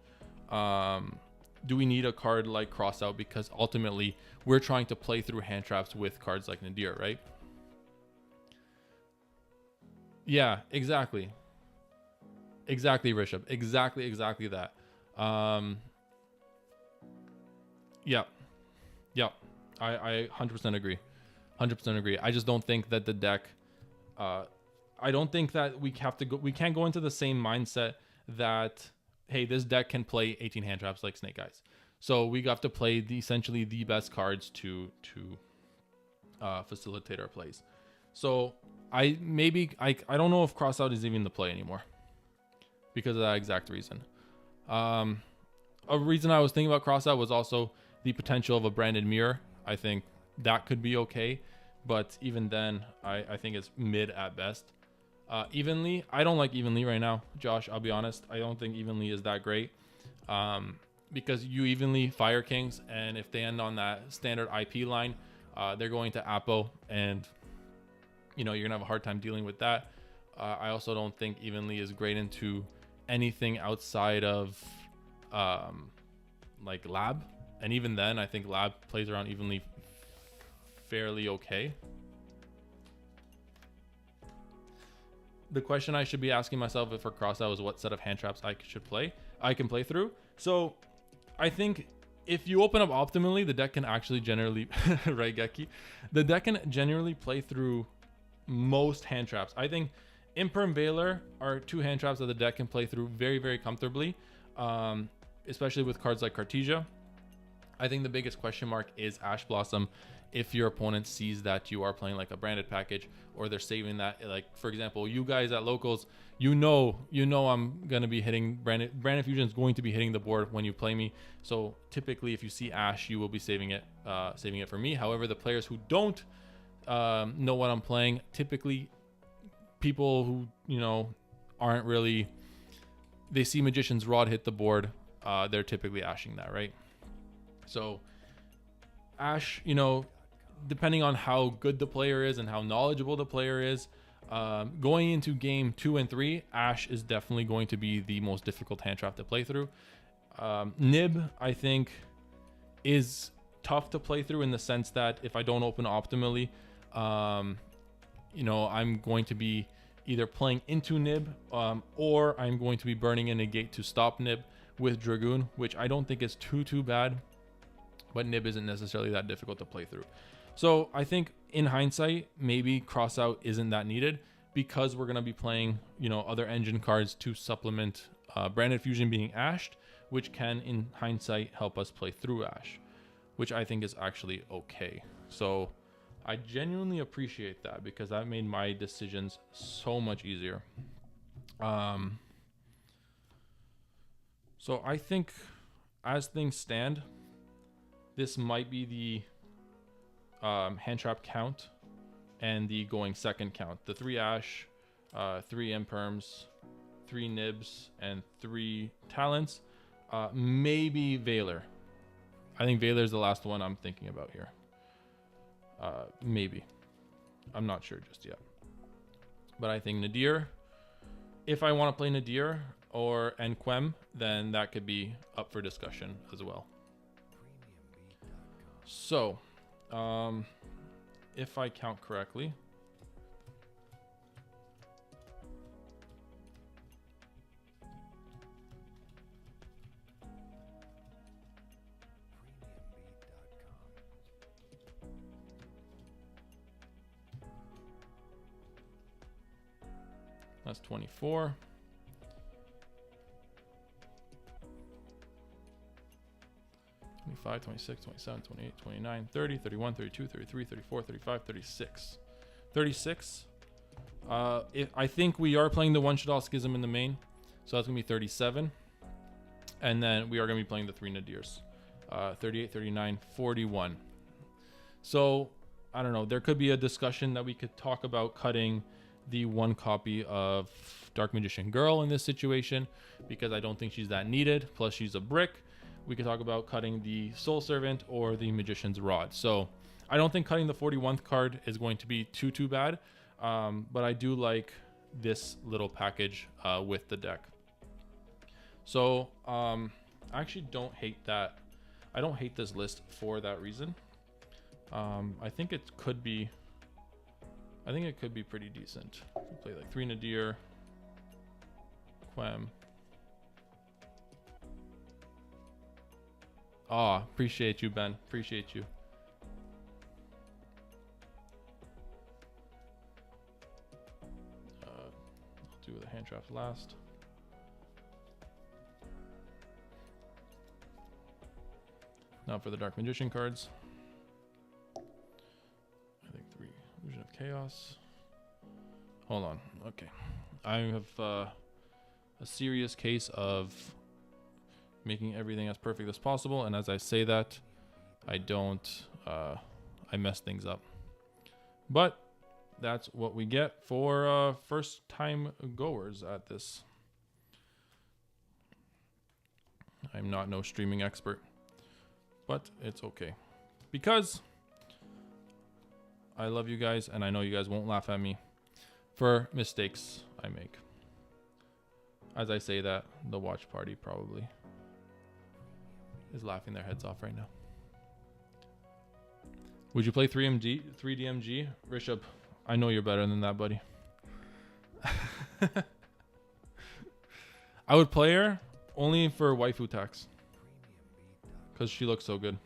Speaker 1: a card like Crossout? Because ultimately we're trying to play through hand traps with cards like Nadir, right? Yeah, exactly. Exactly, Rishabh. Exactly that. Yeah. I 100% agree. 100% agree. I just don't think that the deck, I don't think that we can't go into the same mindset that, hey, this deck can play 18 hand traps like Snake Eyes. So we have to play essentially the best cards to facilitate our plays. So I don't know if Crossout is even the play anymore. because of that exact reason. A reason I was thinking about crossout was also the potential of a branded mirror. I think that could be okay, but even then, I think it's mid at best. Evenly, I don't like evenly right now, Josh. I'll be honest. I don't think evenly is that great, because you evenly Fire Kings, and if they end on that standard IP line, they're going to Apo, and you know you're gonna have a hard time dealing with that. I also don't think evenly is great into anything outside of like lab, and even then I think lab plays around evenly fairly okay. The question I should be asking myself if for crossout is what set of hand traps I can play through. So I think if you open up optimally, the deck can actually generally right, Geki, the deck can generally play through most hand traps. I think Imperm Veiler are two hand traps that the deck can play through very, very comfortably, especially with cards like Cartesia. I think the biggest question mark is Ash Blossom. If your opponent sees that you are playing like a branded package, or they're saving that, like for example, you guys at locals, you know I'm gonna be hitting branded fusion is going to be hitting the board when you play me. So typically, if you see Ash, you will be saving it for me. However, the players who don't know what I'm playing, typically people who aren't really, they see Magician's Rod hit the board, they're typically ashing that, right? So Ash, depending on how good the player is and how knowledgeable the player is, going into game 2 and 3, Ash is definitely going to be the most difficult hand trap to play through. Nib, I think, is tough to play through in the sense that if I don't open optimally, I'm going to be either playing into Nib, or I'm going to be burning in a gate to stop Nib with Dragoon, which I don't think is too bad, but Nib isn't necessarily that difficult to play through. So I think in hindsight, maybe crossout isn't that needed, because we're going to be playing, other engine cards to supplement branded fusion being ashed, which can in hindsight help us play through Ash, which I think is actually okay. So I genuinely appreciate that, because that made my decisions so much easier. So I think as things stand, this might be the hand trap count and the going second count. The 3 Ash, 3 Imperms, 3 Nibs, and 3 Talents. Maybe Veiler. I think Veiler is the last one I'm thinking about here. Maybe. I'm not sure just yet. But I think Nadir, if I want to play Nadir or Enquem, then that could be up for discussion as well. So, if I count correctly, that's 24. 25, 26, 27, 28, 29, 30, 31, 32, 33, 34, 35, 36. 36. I think we are playing the one Shaddoll Schism in the main, so that's going to be 37. And then we are going to be playing the 3 Nadirs. 38, 39, 41. So, I don't know. There could be a discussion that we could talk about cutting the 1 copy of Dark Magician Girl in this situation, because I don't think she's that needed. Plus, she's a brick. We could talk about cutting the Soul Servant or the Magician's Rod. So I don't think cutting the 41st card is going to be too bad. But I do like this little package with the deck. So I actually don't hate that. I don't hate this list for that reason. I think it could be pretty decent. We'll play like 3 Nadir, Quem. Oh, appreciate you, Ben. Appreciate you. I'll do the hand traps last. Now for the Dark Magician cards. I think 3 Illusion of Chaos. Hold on. Okay. I have a serious case of making everything as perfect as possible. And as I say that, I don't, I mess things up. But that's what we get for first time goers at this. I'm not no streaming expert, but it's okay because I love you guys and I know you guys won't laugh at me for mistakes I make. As I say that, the watch party probably is laughing their heads off right now. Would you play 3DMG? Rishabh, I know you're better than that, buddy. I would play her only for waifu tax. Because she looks so good.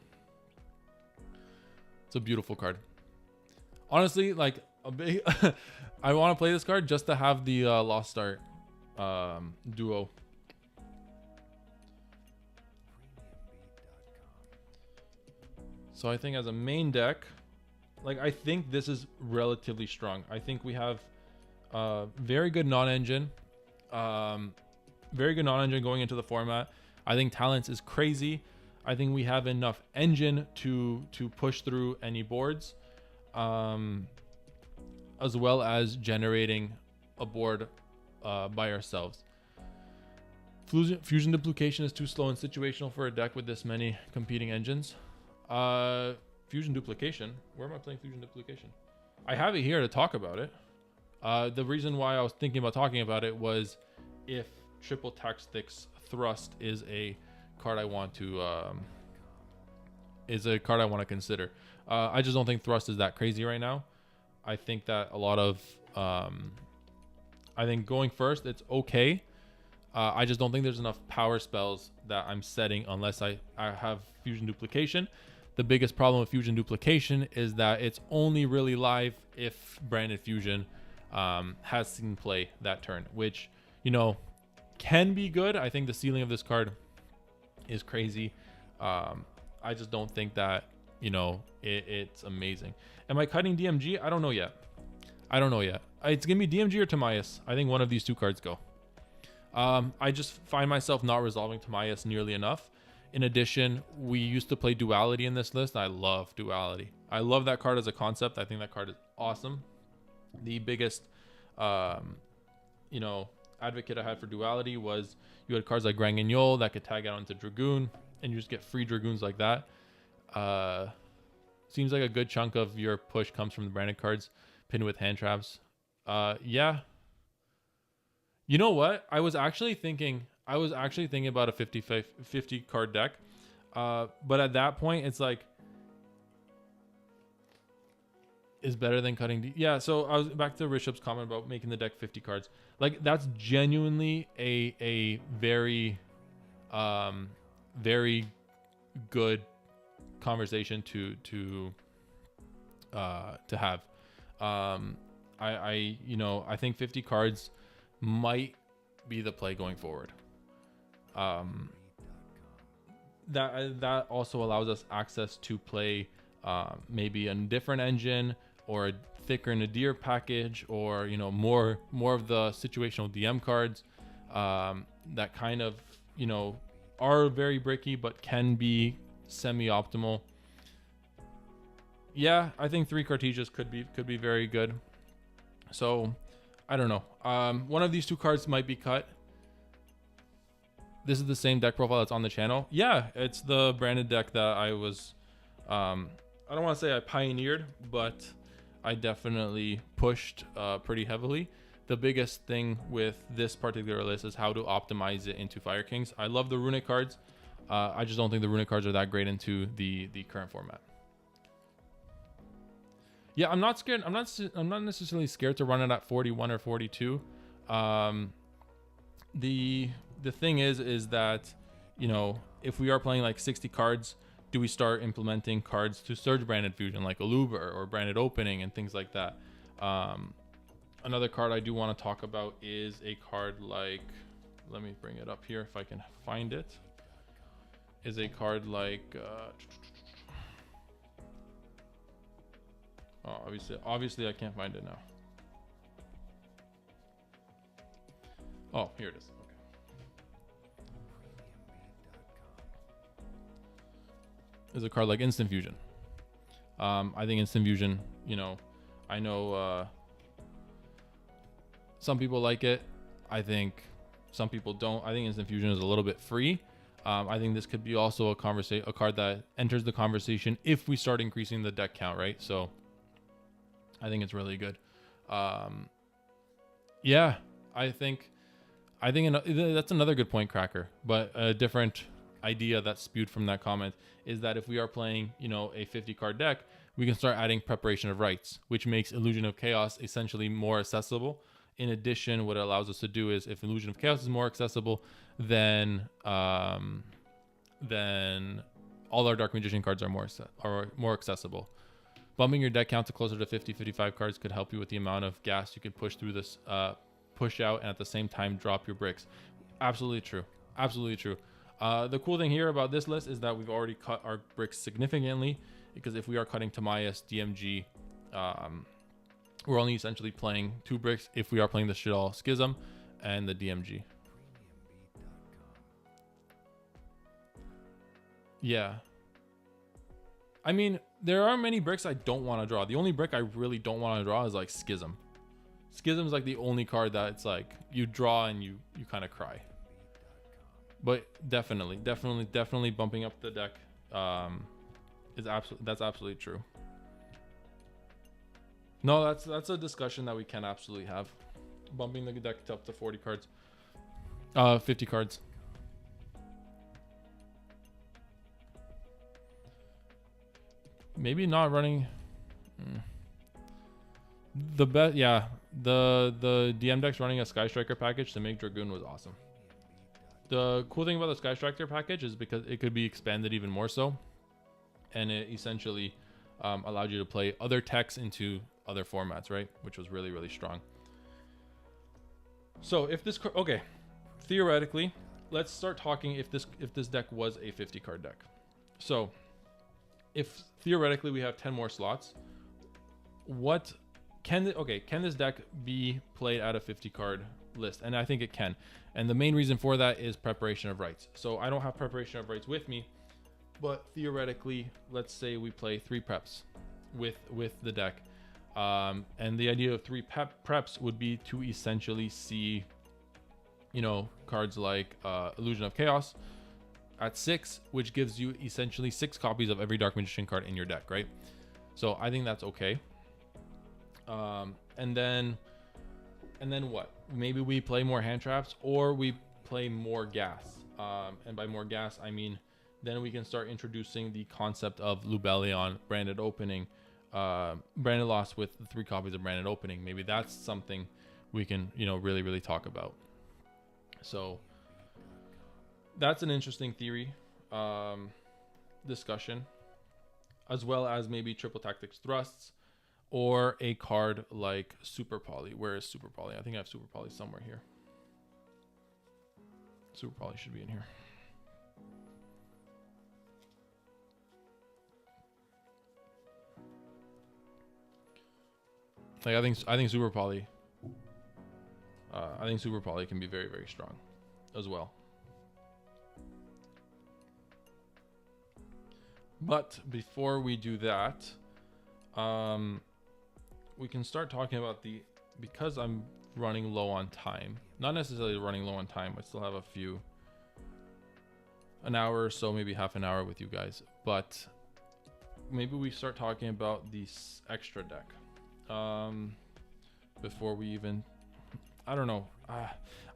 Speaker 1: It's a beautiful card. Honestly, like a big... I want to play this card just to have the Lost Start duo. So I think as a main deck, like I think this is relatively strong. I think we have very good non-engine. Very good non-engine going into the format. I think Talents is crazy. I think we have enough engine to push through any boards, as well as generating a board by ourselves. Fusion Duplication is too slow and situational for a deck with this many competing engines. Fusion Duplication. Where am I playing Fusion Duplication? I have it here to talk about it. The reason why I was thinking about talking about it was if Triple Tactics Thrust is a card I want to consider. I just don't think Thrust is that crazy right now. I think that a lot of I think going first it's okay. I just don't think there's enough power spells that I'm setting unless I have Fusion Duplication. The biggest problem with Fusion Duplication is that it's only really live if Branded Fusion has seen play that turn, which, you know, can be good. I think the ceiling of this card is crazy. I just don't think that, you know, it's amazing. Am I cutting DMG? I don't know yet. It's gonna be DMG or Timaeus. I think one of these two cards go. I just find myself not resolving Timaeus nearly enough. In addition, we used to play Duality in this list. I love Duality. I love that card as a concept. I think that card is awesome. The biggest, you know, advocate I had for Duality was you had cards like Grand Guignol that could tag out into Dragoon, and you just get free Dragoons like that. Seems like a good chunk of your push comes from the branded cards pinned with hand traps. Yeah. You know what? I was actually thinking about a 50 card deck. But at that point, it's like, is better than cutting. Yeah, so I was back to Rishabh's comment about making the deck 50 cards. Like, that's genuinely a very, very good conversation to have. You know, I think 50 cards might be the play going forward. That also allows us access to play maybe a different engine or a thicker Nadir package, or, you know, more of the situational DM cards that kind of, you know, are very bricky but can be semi-optimal. Yeah, I think 3 Cartesias could be very good. So I don't know. One of these 2 cards might be cut. This is the same deck profile that's on the channel. Yeah, it's the branded deck that I was, I don't want to say I pioneered, but I definitely pushed pretty heavily. The biggest thing with this particular list is how to optimize it into Fire Kings. I love the Runic cards. I just don't think the Runic cards are that great into the current format. Yeah, I'm not scared. I'm not necessarily scared to run it at 41 or 42. The thing is that, you know, if we are playing like 60 cards, do we start implementing cards to surge branded fusion like Aluber or branded opening and things like that? Another card I do want to talk about is a card like, let me bring it up here if I can find it, is a card like oh, obviously I can't find it now. Oh, here it is. Okay. is a card like Instant Fusion. I think Instant Fusion, you know, I know some people like it. I think some people don't. I think Instant Fusion is a little bit free. I think this could be also a card that enters the conversation if we start increasing the deck count, right? So I think it's really good. Yeah, I think that's another good point, Cracker. But a different idea that's spewed from that comment is that if we are playing, you know, a 50 card deck, we can start adding Preparation of Rites, which makes Illusion of Chaos essentially more accessible. In addition, what it allows us to do is if Illusion of Chaos is more accessible, then all our Dark Magician cards are more accessible. Bumping your deck count to closer to 50-55 cards could help you with the amount of gas you can push through this, push out, and at the same time drop your bricks. Absolutely true. Absolutely true. The cool thing here about this list is that we've already cut our bricks significantly, because if we are cutting Timaeus, DMG, we're only essentially playing 2 bricks if we are playing the Shaddoll Schism and the DMG. Yeah. I mean, there are many bricks I don't want to draw. The only brick I really don't want to draw is like Schism. Schism is like the only card that it's like you draw and you kind of cry. But definitely bumping up the deck that's absolutely true. No, that's a discussion that we can absolutely have. Bumping the deck up to 40 cards. 50 cards. Maybe not running the best. Yeah, the DM deck's running a Sky Striker package to make Dragoon was awesome. The cool thing about the Sky Striker package is because it could be expanded even more so, and it essentially allowed you to play other techs into other formats, right? Which was really, really strong. So if this, okay, theoretically, let's start talking if this deck was a 50 card deck. So if theoretically we have 10 more slots, what can this deck be played at a 50 card list? And I think it can. And the main reason for that is Preparation of Rites. So I don't have Preparation of Rites with me, but theoretically, let's say we play 3 preps with the deck. And the idea of 3 preps would be to essentially see, you know, cards like Illusion of Chaos at 6, which gives you essentially 6 copies of every Dark Magician card in your deck, right? So I think that's okay. And then what? Maybe we play more hand traps, or we play more gas. And by more gas, I mean then we can start introducing the concept of Lubellion branded opening, branded loss with 3 copies of branded opening. Maybe that's something we can, you know, really, really talk about. So that's an interesting theory discussion, as well as maybe triple tactics thrusts, or a card like Super Poly. Where is Super Poly? I think I have Super Poly somewhere here. Super Poly should be in here. Like I think Super Poly. I think Super Poly can be very, very strong as well. But before we do that, we can start talking about because I'm running low on time. Not necessarily running low on time. I still have an hour or so, maybe half an hour with you guys. But maybe we start talking about this extra deck. Before we even, I don't know.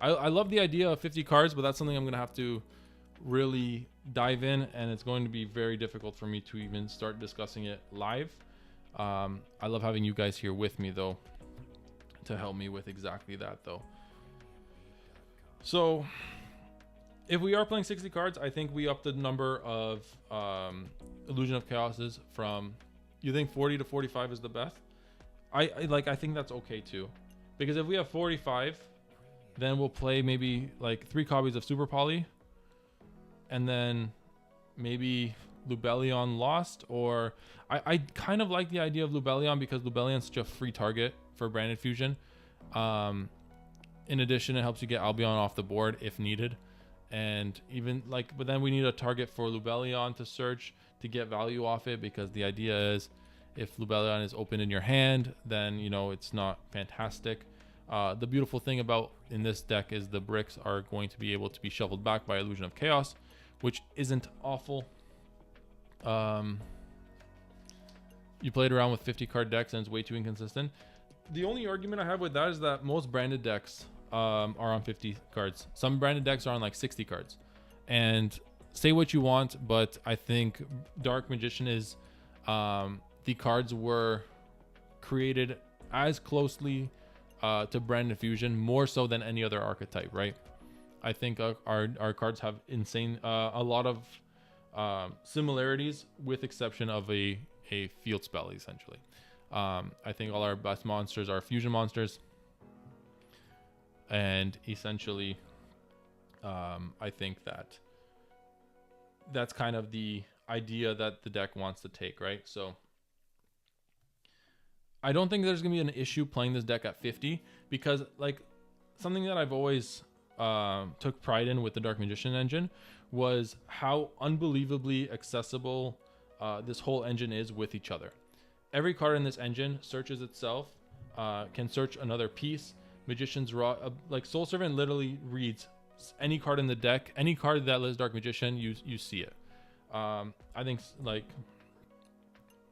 Speaker 1: I love the idea of 50 cards, but that's something I'm going to have to really dive in, and it's going to be very difficult for me to even start discussing it live. I love having you guys here with me though, to help me with exactly that though. So if we are playing 60 cards, I think we up the number of Illusion of Chaoses from, you think 40 to 45 is the best? I think that's okay too, because if we have 45, then we'll play maybe like 3 copies of Super Poly, and then maybe Lubellion Lost. Or I kind of like the idea of Lubellion because Lubellion's such a free target for Branded Fusion. In addition, it helps you get Albion off the board if needed, and even like, but then we need a target for Lubellion to search to get value off it, because the idea is if Lubellion is open in your hand, then you know it's not fantastic. The beautiful thing about in this deck is the bricks are going to be able to be shuffled back by Illusion of Chaos, which isn't awful. You played around with 50 card decks and it's way too inconsistent. The only argument I have with that is that most branded decks are on 50 cards. Some branded decks are on like 60 cards. And say what you want, but I think Dark Magician is the cards were created as closely to Branded Fusion, more so than any other archetype, right? I think our cards have insane a lot of similarities, with exception of a field spell, essentially. I think all our best monsters are fusion monsters, and essentially I think that's kind of the idea that the deck wants to take, right? So I don't think there's gonna be an issue playing this deck at 50, because like something that I've always took pride in with the Dark Magician engine was how unbelievably accessible this whole engine is with each other. Every card in this engine searches itself, can search another piece. Magician's Raw, like Soul Servant literally reads any card in the deck, any card that lists Dark Magician, you see it. I think like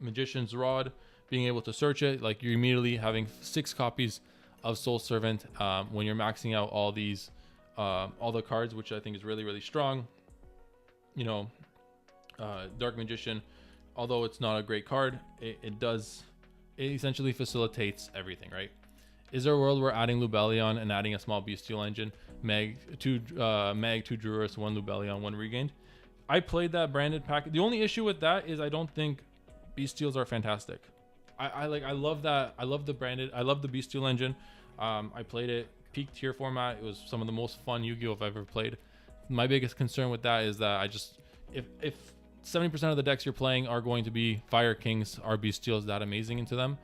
Speaker 1: Magician's Rod, being able to search it, like you're immediately having 6 copies of Soul Servant when you're maxing out all these, all the cards, which I think is really, really strong. You know, Dark Magician, although it's not a great card, it essentially facilitates everything, right? Is there a world where adding Lubellion and adding a small Beastial engine, Mag 2 Druris, 1 Lubellion, 1 regained? I played that branded pack. The only issue with that is I don't think Beastials are fantastic. I love that. I love the branded. I love the Beastial engine. I played it peak tier format. It was some of the most fun Yu-Gi-Oh! I've ever played. My biggest concern with that is that if 70% of the decks you're playing are going to be Fire Kings, are Beastials that amazing into them?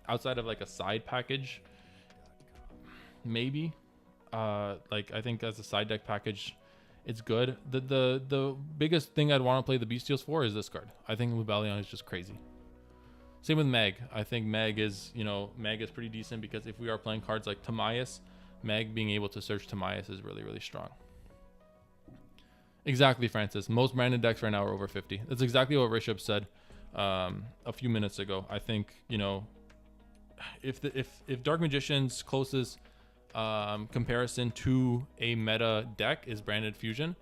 Speaker 1: Outside of like a side package, maybe. Like I think as a side deck package, it's good. The biggest thing I'd want to play the Beastials for is this card. I think Lubellion is just crazy. Same with Meg. I think Meg is pretty decent, because if we are playing cards like Timaeus, Meg being able to search Timaeus is really, really strong. Exactly, Francis. Most branded decks right now are over 50. That's exactly what Rishab said a few minutes ago. I think, you know, if Dark Magician's closest comparison to a meta deck is Branded Fusion,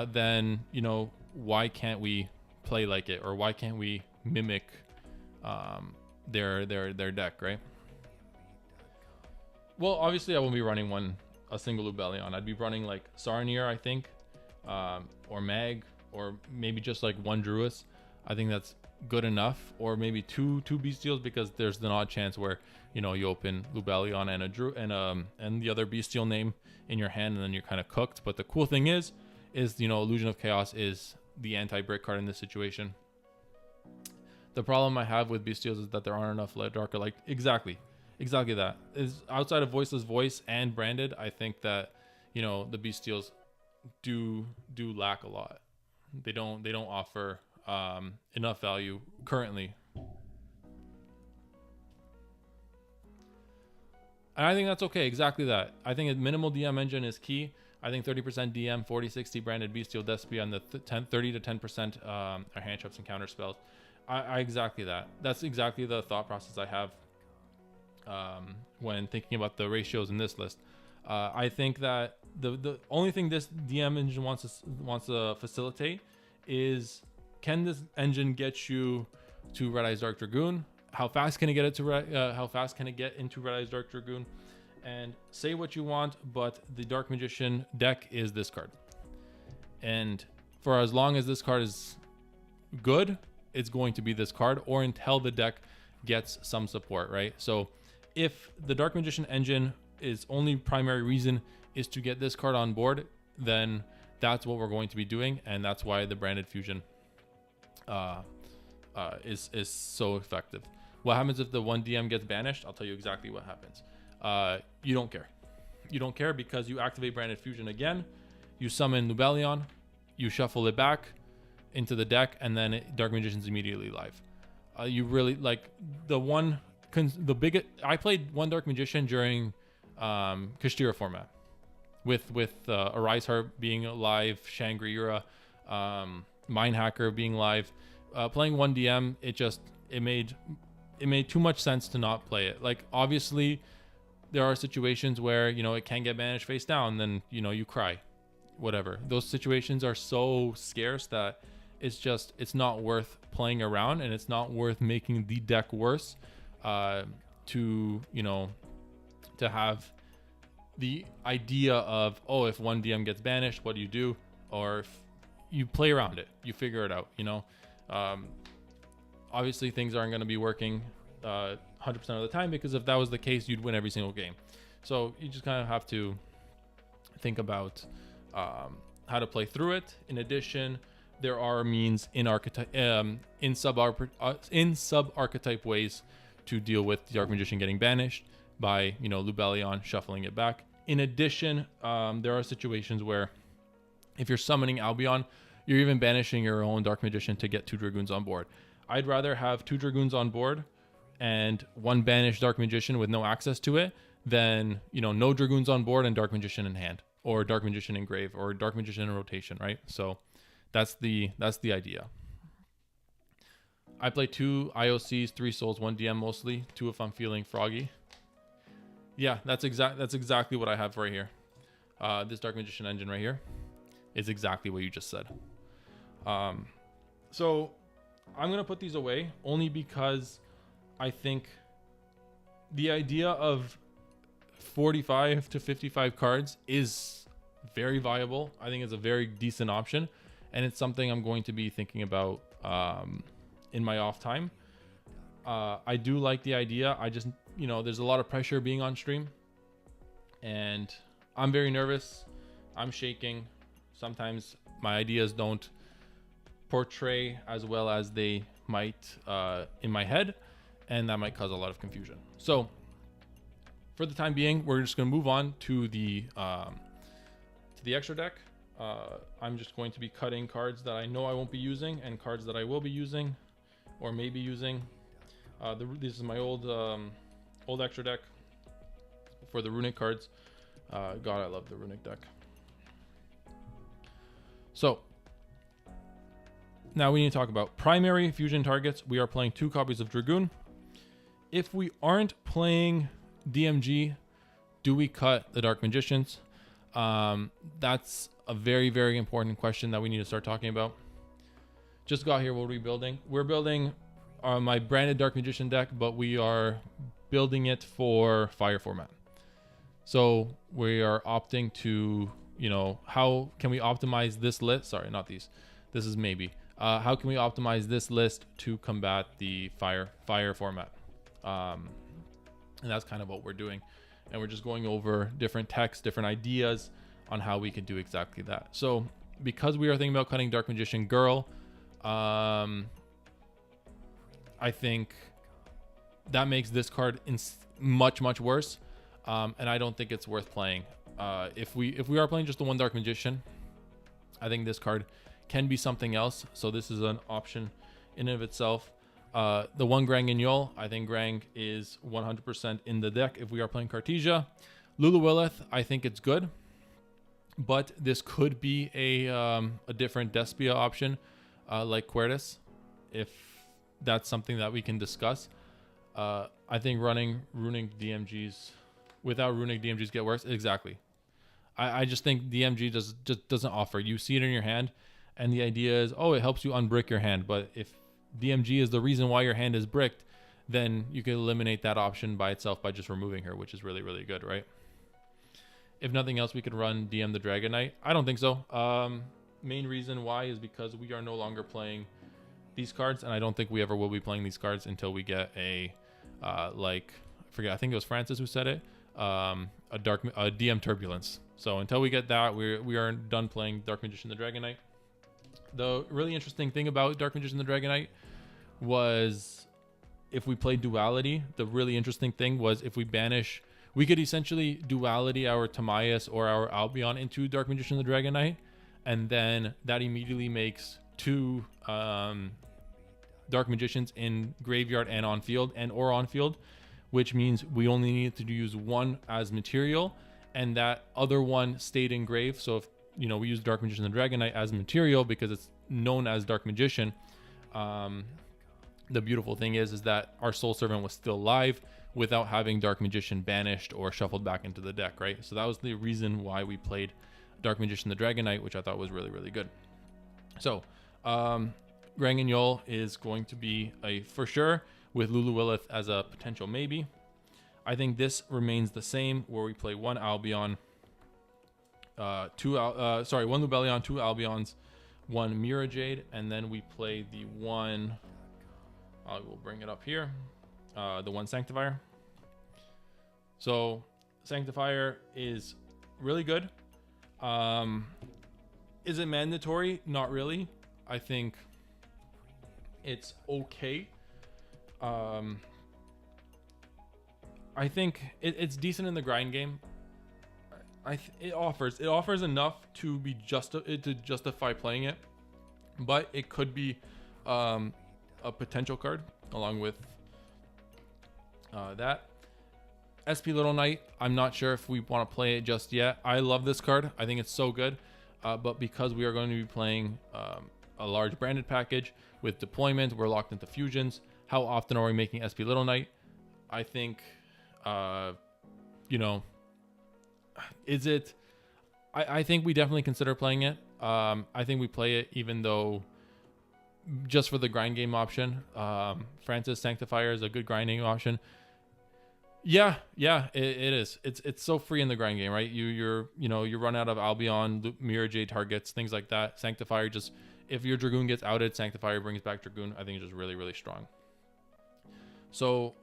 Speaker 1: then, you know, why can't we play like it, or why can't we mimic their deck, right? Well, obviously I won't be running a single Lubellion. I'd be running like Saronir, I think, or Mag, or maybe just like 1 Druis. I think that's good enough, or maybe two Beastials, because there's an odd chance where, you know, you open Lubellion and the other Beastial name in your hand, and then you're kind of cooked. But the cool thing is you know, Illusion of Chaos is the anti-brick card in this situation. The problem I have with Beastials is that there aren't enough darker, like exactly that is outside of Voiceless Voice and branded. I think that, you know, the Beastials do lack a lot. They don't offer enough value currently, and I think that's okay. Exactly that. I think a minimal DM engine is key. I think 30% DM, 40-60 branded Beastial Despia, and the 30 to 10% are hand traps and counter spells. I exactly that. That's exactly the thought process I have when thinking about the ratios in this list. I think that the only thing this DM engine wants to facilitate is, can this engine get you to Red Eyes Dark Dragoon? How fast can it get into Red Eyes Dark Dragoon? And say what you want, but the Dark Magician deck is this card. And for as long as this card is good, it's going to be this card, or until the deck gets some support, right? So if the Dark Magician engine is only primary reason is to get this card on board, then that's what we're going to be doing, and that's why the Branded Fusion is so effective. What happens if the 1 DM gets banished? I'll tell you exactly what happens. You don't care. You don't care, because you activate Branded Fusion again, you summon Lubellion, you shuffle it back, into the deck, and then Dark Magician's immediately live. You really like the biggest. I played one Dark Magician during Kashtira format with Arise Heart being live, Shangri-Ira, Mind Hacker being live. Playing one DM, it made too much sense to not play it. Like, obviously there are situations where, you know, it can get banished face down, then, you know, you cry, whatever. Those situations are so scarce that it's not worth playing around, and it's not worth making the deck worse to have the idea of, oh, if one DM gets banished, what do you do? Or if you play around it, you figure it out, you know. Obviously things aren't going to be working 100% of the time, because if that was the case, you'd win every single game. So you just kind of have to think about how to play through it. In addition, there are means in sub archetype ways to deal with Dark Magician getting banished by, you know, Lubellion shuffling it back. In addition, there are situations where if you're summoning Albion, you're even banishing your own Dark Magician to get 2 Dragoons on board. I'd rather have 2 Dragoons on board and 1 banished Dark Magician with no access to it than, you know, no Dragoons on board and Dark Magician in hand, or Dark Magician in grave, or Dark Magician in rotation, right? So that's the idea. I play 2 IOCs, 3 souls, 1 DM mostly, 2 if I'm feeling froggy. Yeah, that's exactly what I have right here. This Dark Magician engine right here is exactly what you just said. So I'm gonna put these away only because I think the idea of 45 to 55 cards is very viable. I think it's a very decent option, and it's something I'm going to be thinking about in my off time. I do like the idea. I just, you know, there's a lot of pressure being on stream, and I'm very nervous. I'm shaking. Sometimes my ideas don't portray as well as they might in my head, and that might cause a lot of confusion. So for the time being, we're just going to move on to the extra deck. I'm just going to be cutting cards that I know I won't be using and cards that I will be using or maybe using. This is my old extra deck for the Runic cards. God, I love the Runic deck. So now we need to talk about primary fusion targets. We are playing 2 copies of Dragoon. If we aren't playing DMG, do we cut the Dark Magicians? That's a very, very important question that we need to start talking about. Just got here. What are we building? We're building my branded Dark Magician deck, but we are building it for Fire format. So we are opting to, you know, how can we optimize this list? Sorry, not these. This is maybe. How can we optimize this list to combat the fire format? And that's kind of what we're doing. And we're just going over different texts, different ideas on how we can do exactly that. So because we are thinking about cutting Dark Magician Girl, I think that makes this card much, much worse. And I don't think it's worth playing. If we are playing just the 1 Dark Magician, I think this card can be something else. So this is an option in and of itself. The 1 Grang and Yol, I think Grang is 100% in the deck if we are playing Cartesia. Lulu Willith, I think it's good, but this could be a different Despia option, like Quertus, if that's something that we can discuss. I think running Runic DMGs without Runic DMGs get worse. Exactly. I just think DMG just doesn't offer. You see it in your hand, and the idea is, oh, it helps you unbrick your hand. But if DMG is the reason why your hand is bricked, then you can eliminate that option by itself by just removing her, which is really, really good, right? If nothing else, we could run DM the Dragon Knight. I don't think so. Main reason why is because we are no longer playing these cards, and I don't think we ever will be playing these cards until we get a I think it was Francis who said it, a DM Turbulence. So until we get that, we are done playing Dark Magician the Dragon Knight. The really interesting thing about Dark Magician the Dragon Knight was if we played Duality, the really interesting thing was if we banish, we could essentially Duality our Timaeus or our Albion into Dark Magician the Dragon Knight, and then that immediately makes 2 Dark Magicians in graveyard and on field, which means we only need to use 1 as material, and that other 1 stayed in grave. So if we use Dark Magician and Dragon Knight as material because it's known as Dark Magician, the beautiful thing is that our Soul Servant was still live without having Dark Magician banished or shuffled back into the deck, right? So that was the reason why we played Dark Magician the Dragon Knight, which I thought was really, really good. So Granganyol is going to be a for sure, with Lulu Lilith as a potential maybe. I think this remains the same, where we play 1 Albion, 1 Lubellion, 2 Albions, 1 Mirror Jade, and then we play the 1, I will bring it up here, the 1 Sanctifier. So Sanctifier is really good. Is it mandatory? Not really. I think it's okay. I think it's decent in the grind game. It offers enough to be to justify playing it, but it could be a potential card along with that. SP Little Knight, I'm not sure if we want to play it just yet. I love this card. I think it's so good, but because we are going to be playing a large branded package with deployment, we're locked into fusions. How often are we making SP Little Knight? I think, is it? I think we definitely consider playing it. I think we play it even though just for the grind game option. Francis Sanctifier is a good grinding option. Yeah, it is. It's so free in the grind game, right? You run out of Albion, Mirror Jade targets, things like that. Sanctifier, just if your Dragoon gets outed, Sanctifier brings back Dragoon. I think it's just really, really strong. So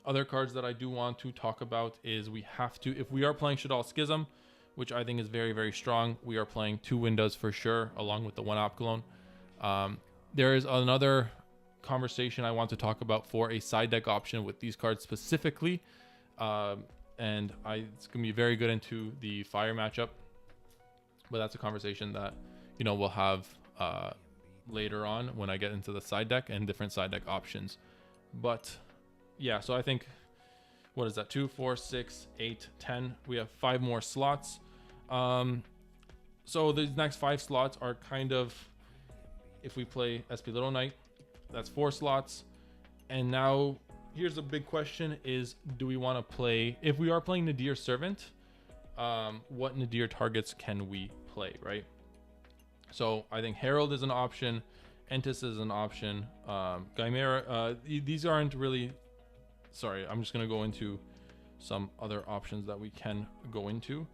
Speaker 1: other cards that I do want to talk about is we have to, if we are playing Shaddoll Schism, which I think is very, very strong, we are playing 2 Windows for sure, along with the 1 Opcalone. There is another conversation I want to talk about for a side deck option with these cards specifically, and it's gonna be very good into the fire matchup, but that's a conversation that we'll have later on when I get into the side deck and different side deck options. But yeah, so I think, what is that, 2, 4, 6, 8, 10, we have 5 more slots. So these next 5 slots are kind of, if we play SP Little Knight, that's 4 slots. And now here's a big question is, do we want to play, if we are playing Nadir Servant, what Nadir targets can we play, right? So I think Herald is an option, Entis is an option, Chimera, these aren't really, sorry, I'm just going to go into some other options that we can go into.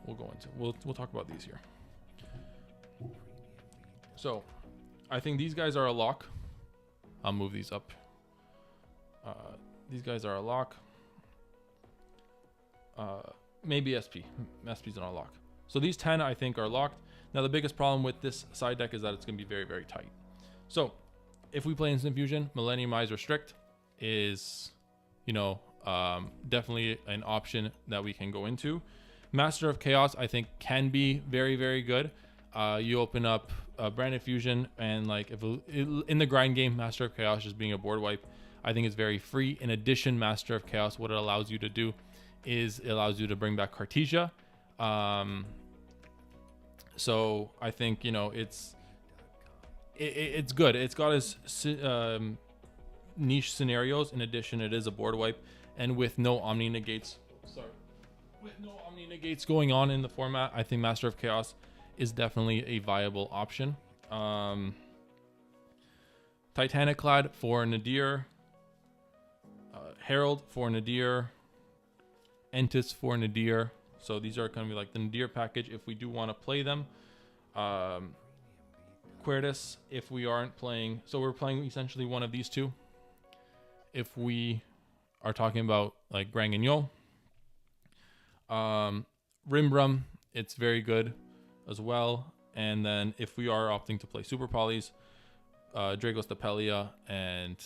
Speaker 1: We'll talk about these here. So I think these guys are a lock. I'll move these up. These guys are a lock. Maybe SP. SP's not a lock. So these 10 I think are locked. Now the biggest problem with this side deck is that it's going to be very, very tight. So if we play Instant Fusion, Millenniumize Restrict is, definitely an option that we can go into. Master of Chaos I think can be very, very good. You open up Branded Fusion, and like in the grind game, Master of Chaos just being a board wipe, I think it's very free. In addition, Master of Chaos, what it allows you to do is it allows you to bring back Cartesia. So I think it's good. It's got its niche scenarios. In addition, it is a board wipe, and with no Omni Negates, going on in the format, I think Master of Chaos is definitely a viable option. Titanic Clad for Nadir, Herald for Nadir, Entis for Nadir. So these are going to be like the Nadir package if we do want to play them. Quertus if we aren't playing. So we're playing essentially one of these 2. If we are talking about like Granganyol. Rimbrum, it's very good as well. And then if we are opting to play Super Polys, Dragos Depelia and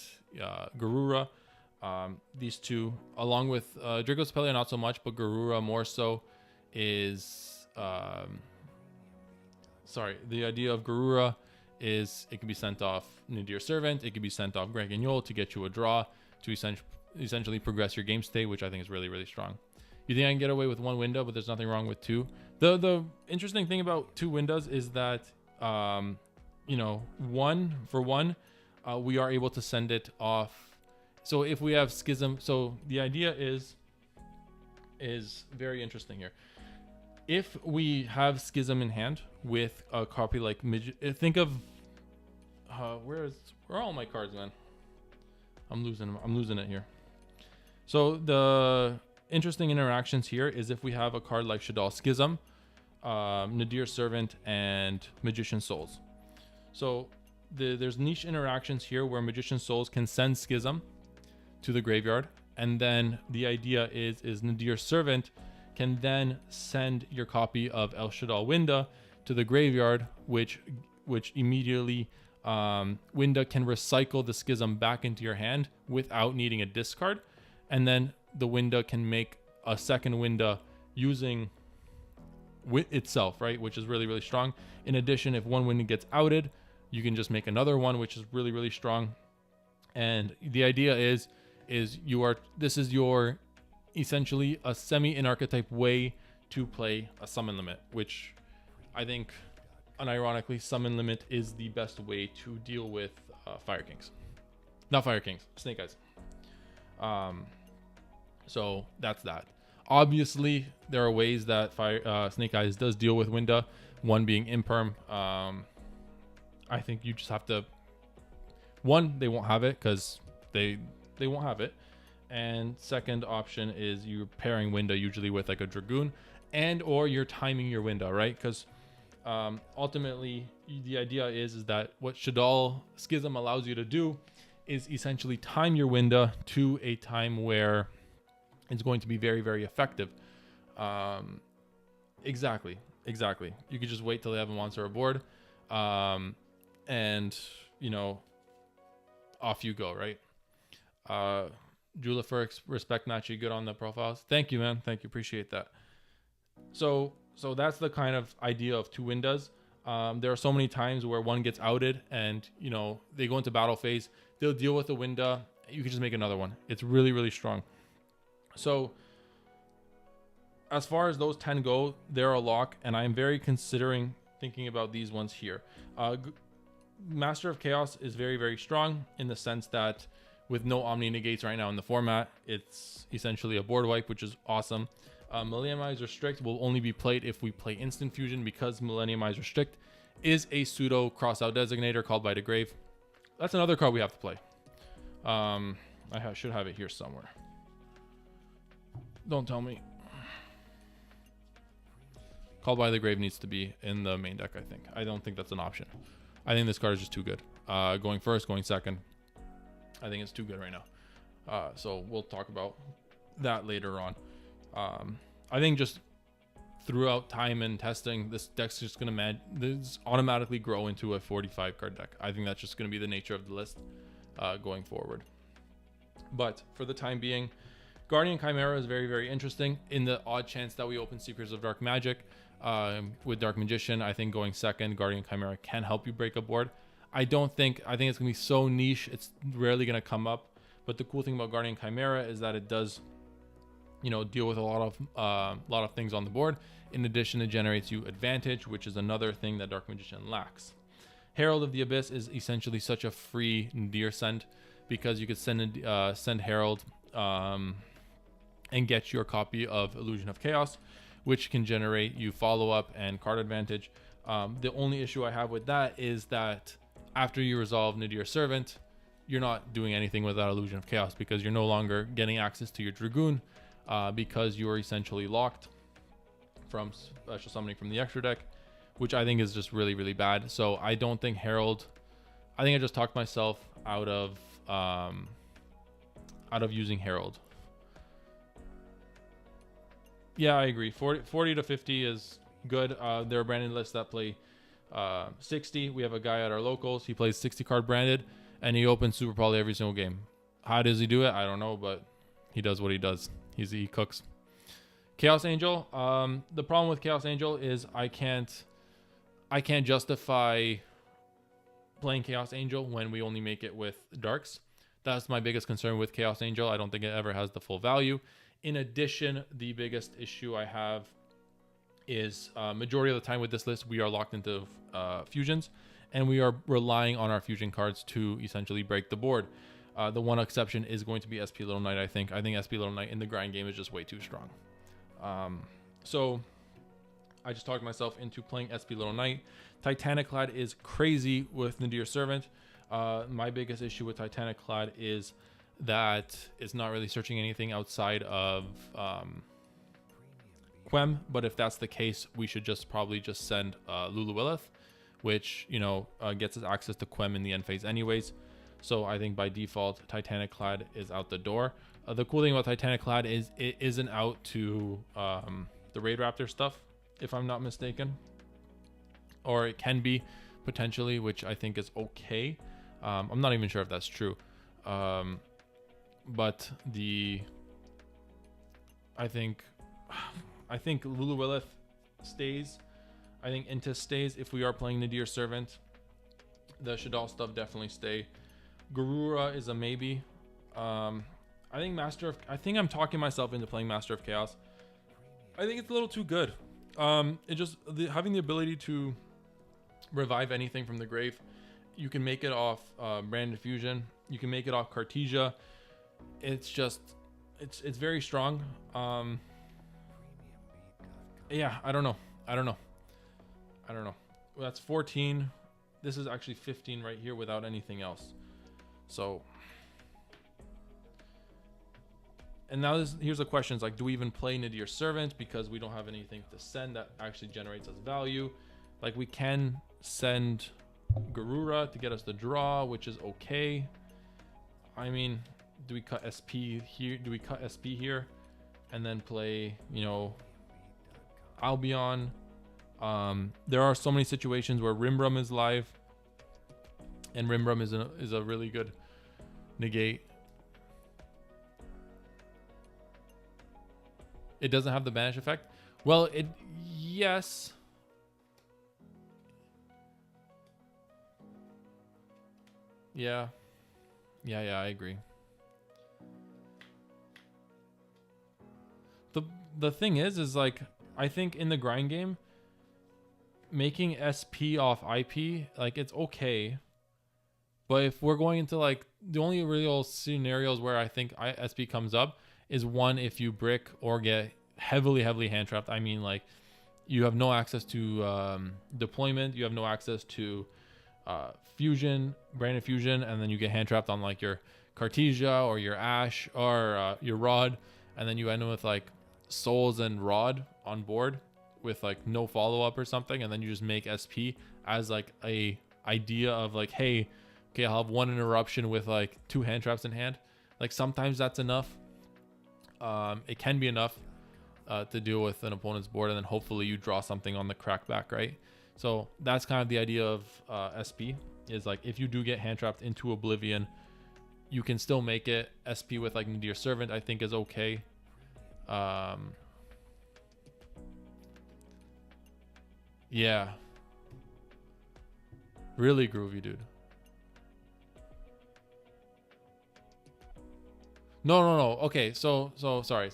Speaker 1: Garura, these 2, along with Dragos Depelia not so much, but Garura more so, is The idea of Garura is it can be sent off Nadir Servant, it can be sent off Greg and Yol to get you a draw to essentially progress your game state, which I think is really, really strong. You think I can get away with one window, but there's nothing wrong with two. The interesting thing about two windows is that, you know, one, we are able to send it off. So if we have Schism, so the idea is very interesting here. If we have Schism in hand with a copy like think of where are all my cards, man? I'm losing it here. So the interesting interactions here is if we have a card like Shaddoll Schism, Nadir Servant, and Magician Souls. So there's niche interactions here where Magician Souls can send Schism to the graveyard, and then the idea is Nadir Servant can then send your copy of El Shaddoll Winda to the graveyard, which immediately Winda can recycle the Schism back into your hand without needing a discard, and then the Winda can make a second Winda using itself, right? Which is really, really strong. In addition, if one Winda gets outed, you can just make another one, which is really, really strong. And the idea is this is your essentially a semi-in-archetype way to play a summon limit, which I think unironically summon limit is the best way to deal with Fire Kings. Not Fire Kings, Snake Eyes. So that's that. Obviously, there are ways that Snake Eyes does deal with Winda, one being Imperm. I think you just have to... One, they won't have it because they won't have it. And second option is you're pairing Winda usually with like a Dragoon, and or you're timing your Winda, right? Because ultimately the idea is that what Shaddoll Schism allows you to do is essentially time your Winda to a time where it's going to be very, very effective. Exactly. You could just wait till they have a monster aboard, and you know, off you go, right? Jula for respect match, you good on the profiles. Thank you, man. Thank you. Appreciate that. So that's the kind of idea of two Windas. There are so many times where one gets outed and, you know, they go into battle phase. They'll deal with the Winda. You can just make another one. It's really, really strong. So as far as those 10 go, they're a lock, and I'm very thinking about these ones here. Master of Chaos is very, very strong in the sense that with no Omni Negates right now in the format, it's essentially a board wipe, which is awesome. Millenniumize Restrict will only be played if we play Instant Fusion, because Millenniumize Restrict is a pseudo crossout designator called by the grave. That's another card we have to play. I should have it here somewhere. Don't tell me. Called by the grave needs to be in the main deck, I think. I don't think that's an option. I think this card is just too good. Going first, going second. I think it's too good right now. So we'll talk about that later on. I think just throughout time and testing, this deck's just going to automatically grow into a 45 card deck. I think that's just going to be the nature of the list going forward. But for the time being, Guardian Chimera is very, very interesting. In the odd chance that we open Secrets of Dark Magic with Dark Magician, I think going second, Guardian Chimera can help you break a board. I think it's going to be so niche, it's rarely going to come up. But the cool thing about Guardian Chimera is that it does, you know, deal with a lot of things on the board. In addition, it generates you advantage, which is another thing that Dark Magician lacks. Herald of the Abyss is essentially such a free Nadir send, because you could send Herald and get your copy of Illusion of Chaos, which can generate you follow-up and card advantage. The only issue I have with that is that after you resolve Nadir Servant, you're not doing anything with that Illusion of Chaos, because you're no longer getting access to your Dragoon, because you're essentially locked from special summoning from the extra deck, which I think is just really, really bad. So I don't think Herald... I think I just talked myself out of using Herald. Yeah, I agree. 40 to 50 is good. There are branded lists that play 60. We have a guy at our locals. He plays 60 card branded, and he opens Super Poly every single game. How does he do it? I don't know, but he does what he does. He cooks. Chaos Angel. The problem with Chaos Angel is I can't I can't justify playing Chaos Angel when we only make it with Darks. That's my biggest concern with Chaos Angel. I don't think it ever has the full value. In addition, the biggest issue I have is majority of the time with this list, we are locked into fusions, and we are relying on our fusion cards to essentially break the board. The one exception is going to be SP Little Knight, I think. I think SP Little Knight in the grind game is just way too strong. So I just talked myself into playing SP Little Knight. Titaniclad is crazy with Nadir Servant. My biggest issue with Titaniclad is that it's not really searching anything outside of Quem, but if that's the case, we should probably just send Luluwilith, which, you know, gets us access to Quem in the end phase anyways. So I think by default, Titaniclad is out the door. The cool thing about Titaniclad is it isn't out to the Raid Raptor stuff, if I'm not mistaken. Or it can be, potentially, which I think is okay. I'm not even sure if that's true. But I think Luluwilith stays. I think Intis stays if we are playing Nadir Servant. The Shaddoll stuff definitely stay. Garura is a maybe. I think I'm talking myself into playing Master of Chaos. I think it's a little too good. Having the ability to revive anything from the grave. You can make it off Branded Fusion. You can make it off Cartesia. It's very strong. Yeah, I don't know. Well, that's 14. This is actually 15 right here without anything else. So, and now here's the questions, like, do we even play Nadir Servant because we don't have anything to send that actually generates us value? Like, we can send Garura to get us the draw, which is okay. I mean, do we cut SP here? Do we cut SP here and then play, you know, Albion? There are so many situations where Rimbrum is live, and Rimbrum is a really good negate. It doesn't have the banish effect. Well, yes. Yeah, I agree. The thing is like, I think in the grind game, making SP off IP, like, it's okay. But if we're going into, like, the only real scenarios where I think SP comes up is one, if you brick or get heavily hand trapped. I mean, like, you have no access to deployment, you have no access to fusion, Branded Fusion, and then you get hand trapped on, like, your Cartesia or your Ash or your Rod, and then you end up with, like, Souls and Rod on board with, like, no follow-up or something, and then you just make SP as, like, a idea of, like, hey, okay, I'll have one interruption with, like, 2 hand traps in hand. Like, sometimes that's enough. It can be enough to deal with an opponent's board, and then hopefully you draw something on the crackback, right? So that's kind of the idea of SP, is, like, if you do get hand trapped into Oblivion, you can still make it. SP with, like, Nadir Servant, I think, is okay. Yeah. Really groovy, dude. No. Okay, so sorry.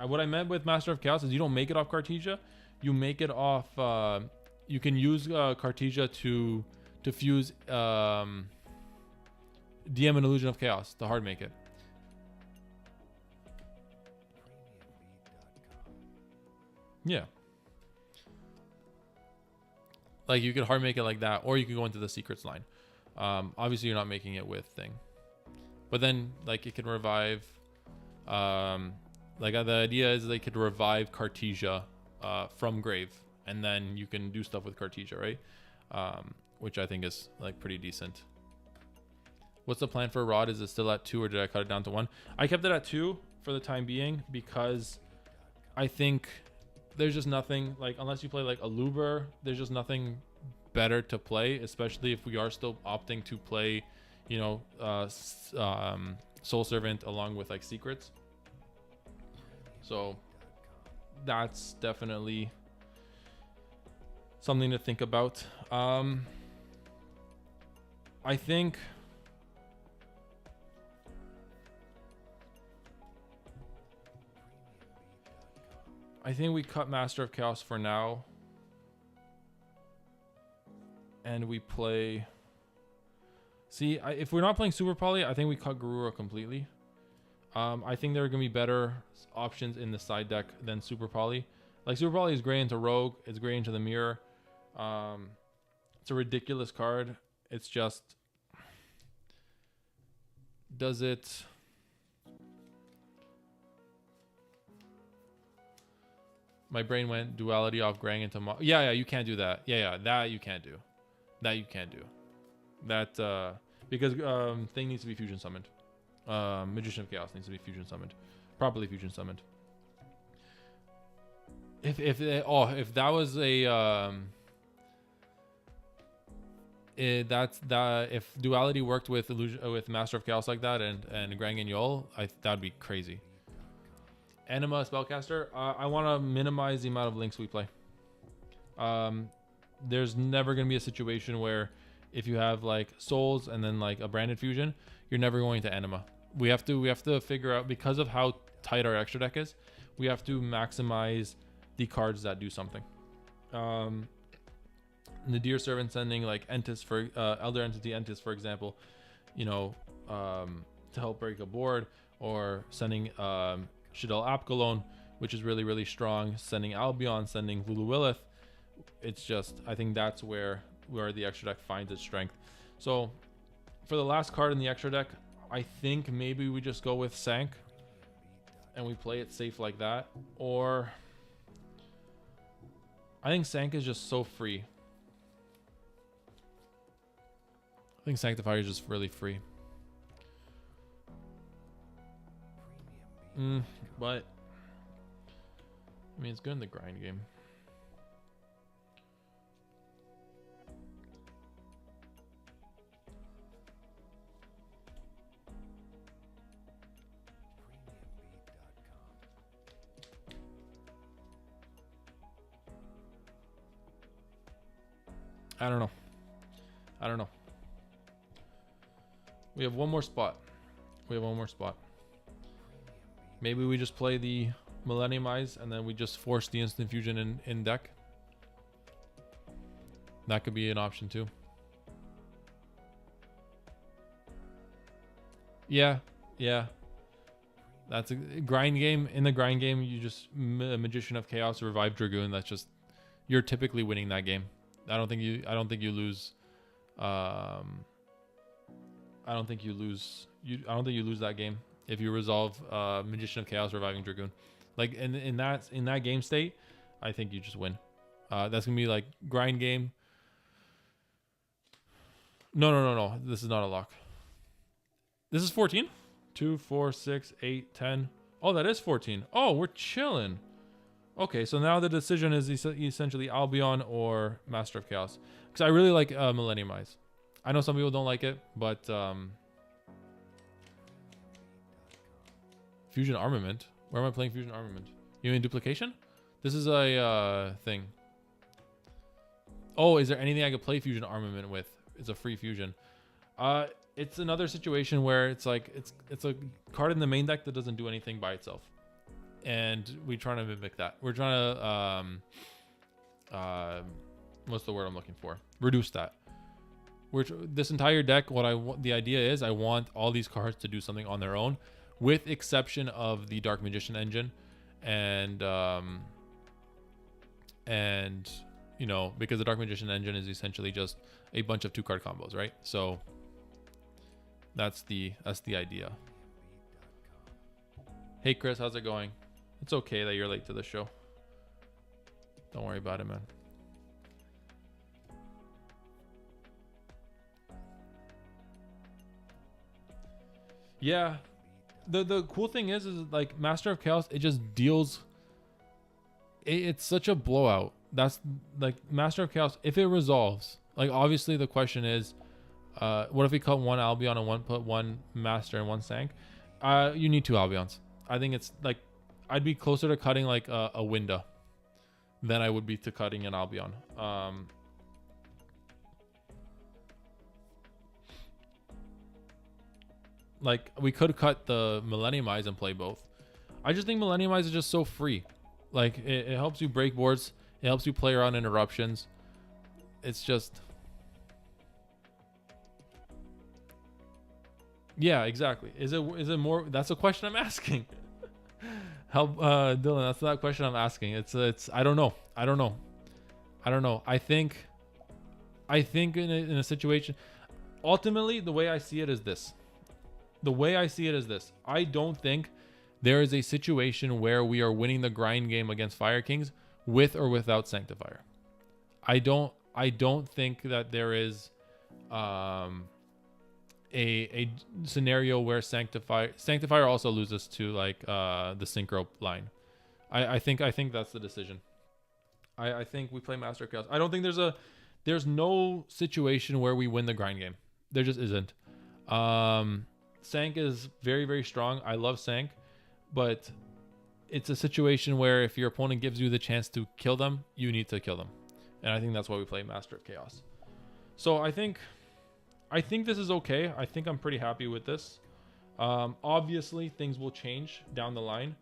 Speaker 1: What I meant with Master of Chaos is you don't make it off Cartesia. You make it off. You can use Cartesia to fuse DM an Illusion of Chaos to hard make it. Yeah. Like, you could hard make it like that, or you could go into the secrets line. Obviously, you're not making it with thing. But then, like, it can revive. Like, the idea is they could revive Cartesia from grave, and then you can do stuff with Cartesia, right? Which I think is, like, pretty decent. What's the plan for Rod? Is it still at 2, or did I cut it down to 1? I kept it at 2 for the time being, because I think there's just nothing, like, unless you play, like, a Luber, there's just nothing better to play, especially if we are still opting to play, you know, Soul Servant along with, like, secrets. So that's definitely something to think about. I think we cut Master of Chaos for now, and we play. See, if we're not playing Super Poly, I think we cut Garura completely. I think there are gonna be better options in the side deck than Super Poly. Like Super Poly is great into Rogue, it's great into the Mirror. It's a ridiculous card. It's just, does it? My brain went duality off Grang into yeah, you can't do that. Yeah, that you can't do. That you can't do. That because thing needs to be fusion summoned. Magician of Chaos needs to be fusion summoned, properly fusion summoned. If that was a if duality worked with Master of Chaos like that and Grang and Yol, that'd be crazy. Anima Spellcaster, I want to minimize the amount of links we play. There's never going to be a situation where if you have like souls and then like a branded fusion, you're never going to Anima. We have to figure out, because of how tight our extra deck is, we have to maximize the cards that do something. Nadir Servant sending like Entis for Elder Entity Entis, for example, you know, to help break a board, or sending Shaddoll Apgalone, which is really, really strong, sending Albion, sending Lulu Willith. It's just, I think that's where the extra deck finds its strength. So for the last card in the extra deck, I think maybe we just go with Sank and we play it safe like that. Or I think Sank is just so free. I think Sanctifier is just really free. But I mean, it's good in the grind game. I don't know. We have one more spot. Maybe we just play the Millenniumize and then we just force the instant fusion in deck. That could be an option too. Yeah. That's a grind game. In the grind game, you just Magician of Chaos, revive Dragoon. That's just, you're typically winning that game. I don't think you lose. I don't think you lose that game if you resolve Magician of Chaos reviving Dragoon. Like in that game state, I think you just win. That's gonna be like grind game. No. This is not a lock. This is 14. 2, 4, 6, 8, 10. Oh, that is 14. Oh, we're chilling. Okay, so now the decision is essentially Albion or Master of Chaos. Because I really like Millenniumize. I know some people don't like it, but Fusion Armament. Where am I playing Fusion Armament? You mean Duplication? This is a thing. Oh, is there anything I could play Fusion Armament with? It's a free fusion. It's another situation where it's like it's a card in the main deck that doesn't do anything by itself. And we're trying to mimic that. We're trying to what's the word I'm looking for? Reduce that. This entire deck, the idea is I want all these cards to do something on their own, with exception of the Dark Magician engine, and you know, because the Dark Magician engine is essentially just a bunch of 2-card combos, right? So that's the idea. Hey Chris, how's it going? It's okay that you're late to the show. Don't worry about it, man. Yeah. The cool thing is like Master of Chaos, it just deals, it's such a blowout. That's like Master of Chaos, if it resolves, like obviously the question is, what if we cut one Albion and put one Master and one Sank? You need 2 Albions. I think it's like, I'd be closer to cutting like a Winda than I would be to cutting an Albion. Like, we could cut the Millenniumize and play both. I just think Millenniumize is just so free. Like, it helps you break boards. It helps you play around interruptions. It's just... Yeah, exactly. Is it more... That's a question I'm asking. Help, Dylan, that's not a question I'm asking. It's I don't know. I don't know. I think in a situation... Ultimately, the way I see it is this. I don't think there is a situation where we are winning the grind game against Fire Kings with or without Sanctifier. I don't think that there is a scenario where Sanctifier also loses to like the Synchro line. I think that's the decision. I think we play Master of Chaos. I don't think there's no situation where we win the grind game. There just isn't. Sank is very, very strong. I love Sank, but it's a situation where if your opponent gives you the chance to kill them, you need to kill them. And I think that's why we play Master of Chaos. So I think this is okay. I think I'm pretty happy with this. Obviously, things will change down the line.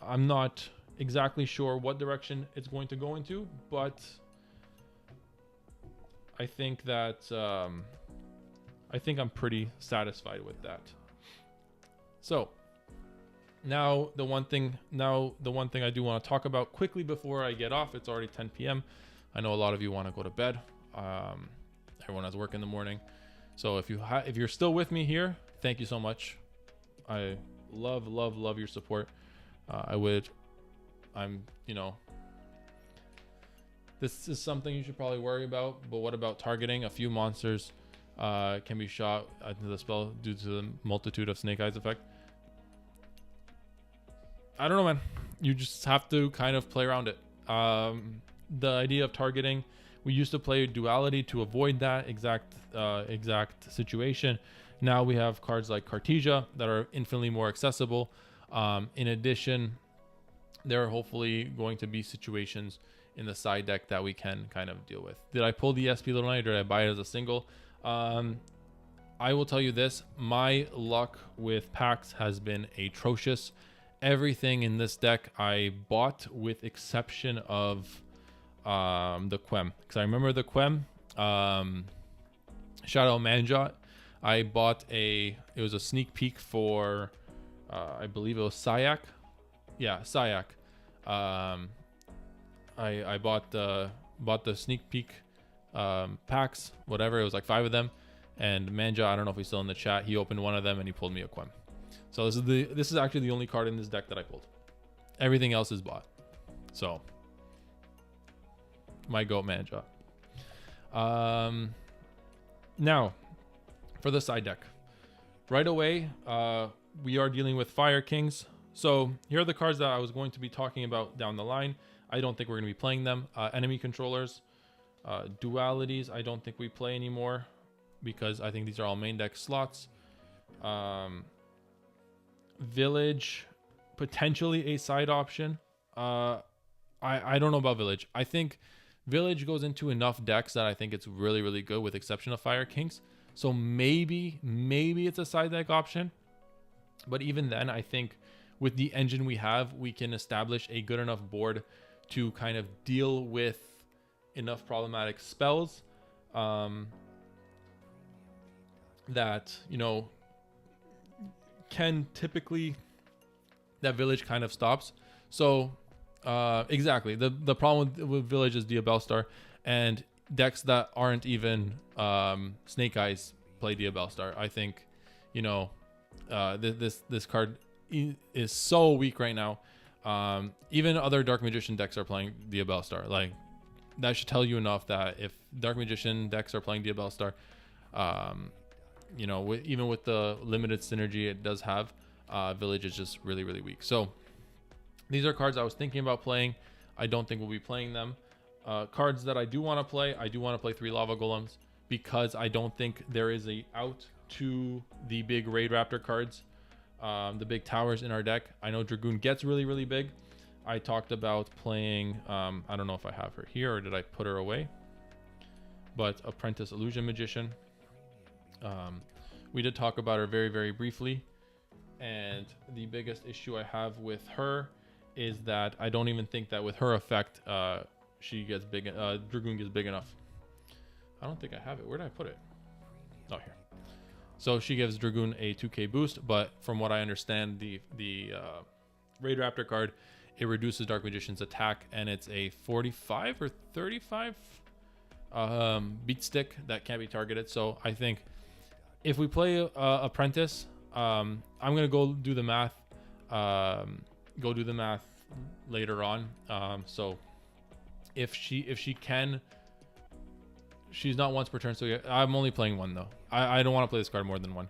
Speaker 1: I'm not exactly sure what direction it's going to go into, but I think that I think I'm pretty satisfied with that. So now the one thing I do want to talk about quickly before I get off. It's already 10 p.m. I know a lot of you want to go to bed. Everyone has work in the morning. So if you're still with me here, thank you so much. I love your support. This is something you should probably worry about, but what about targeting? A few monsters can be shot into the spell due to the multitude of Snake Eyes effect. I don't know, man. You just have to kind of play around it. The idea of targeting, we used to play Duality to avoid that exact situation. Now we have cards like Cartesia that are infinitely more accessible. In addition, there are hopefully going to be situations in the side deck that we can kind of deal with. Did I pull the SP Little Knight or did I buy it as a single? I will tell you this, my luck with packs has been atrocious. Everything in this deck I bought with exception of the Quem, because I remember the Quem, Shadow Manjot. I bought it was a sneak peek for I believe it was Syak. Yeah, Syak. I bought the sneak peek packs, whatever. It was like 5 of them, and Manja, I don't know if he's still in the chat, he opened one of them and he pulled me a Quem. So this is actually the only card in this deck that I pulled. Everything else is bought. So my goat Manja. Now for the side deck, right away we are dealing with Fire Kings. So here are the cards that I was going to be talking about down the line. I don't think we're going to be playing them. Enemy controllers, dualities, I don't think we play anymore because I think these are all main deck slots. Village, potentially a side option. I don't know about Village. I think Village goes into enough decks that I think it's really, really good with exception of Fire Kings. So maybe it's a side deck option. But even then, I think with the engine we have, we can establish a good enough board to kind of deal with enough problematic spells that, you know, can typically, that Village kind of stops. So exactly, the problem with Village is Diabellstar, and decks that aren't even Snake Eyes play Diabellstar. I think, you know, this card is so weak right now. Even other Dark Magician decks are playing Diabellstar. Like, that should tell you enough that if Dark Magician decks are playing Diabellstar, you know, even with the limited synergy it does have, Village is just really, really weak. So these are cards I was thinking about playing. I don't think we'll be playing them. Cards that I do want to play, I do want to play 3 Lava Golems because I don't think there is a out to the big Raid Raptor cards, the big towers in our deck. I know Dragoon gets really, really big, I talked about playing, I don't know if I have her here or did I put her away, but Apprentice Illusion Magician. We did talk about her very, very briefly. And the biggest issue I have with her is that I don't even think that with her effect, she gets big, Dragoon gets big enough. I don't think I have it. Where did I put it? Oh, here. So she gives Dragoon a 2k boost, but from what I understand, the Raid Raptor card, it reduces Dark Magician's attack, and it's a 45 or 35 beat stick that can't be targeted. So I think if we play Apprentice, I'm gonna go do the math. Go do the math later on. So if she can, she's not once per turn. So I'm only playing one though. I don't want to play this card more than one.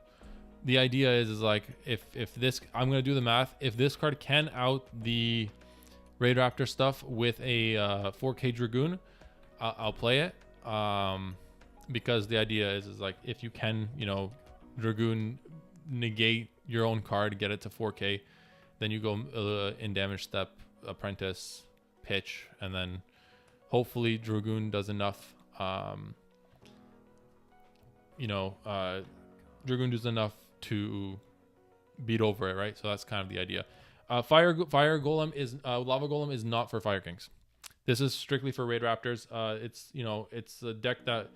Speaker 1: The idea is like if this, I'm gonna do the math. If this card can out the Raid Raptor stuff with a 4K Dragoon, I'll play it. Because the idea is like if you can, you know, Dragoon negate your own card, get it to 4K, then you go in damage step, Apprentice, pitch, and then hopefully Dragoon does enough. Dragoon does enough to beat over it, right? So that's kind of the idea. Fire Golem is Lava Golem is not for Fire Kings. This is strictly for Raid Raptors. It's a deck that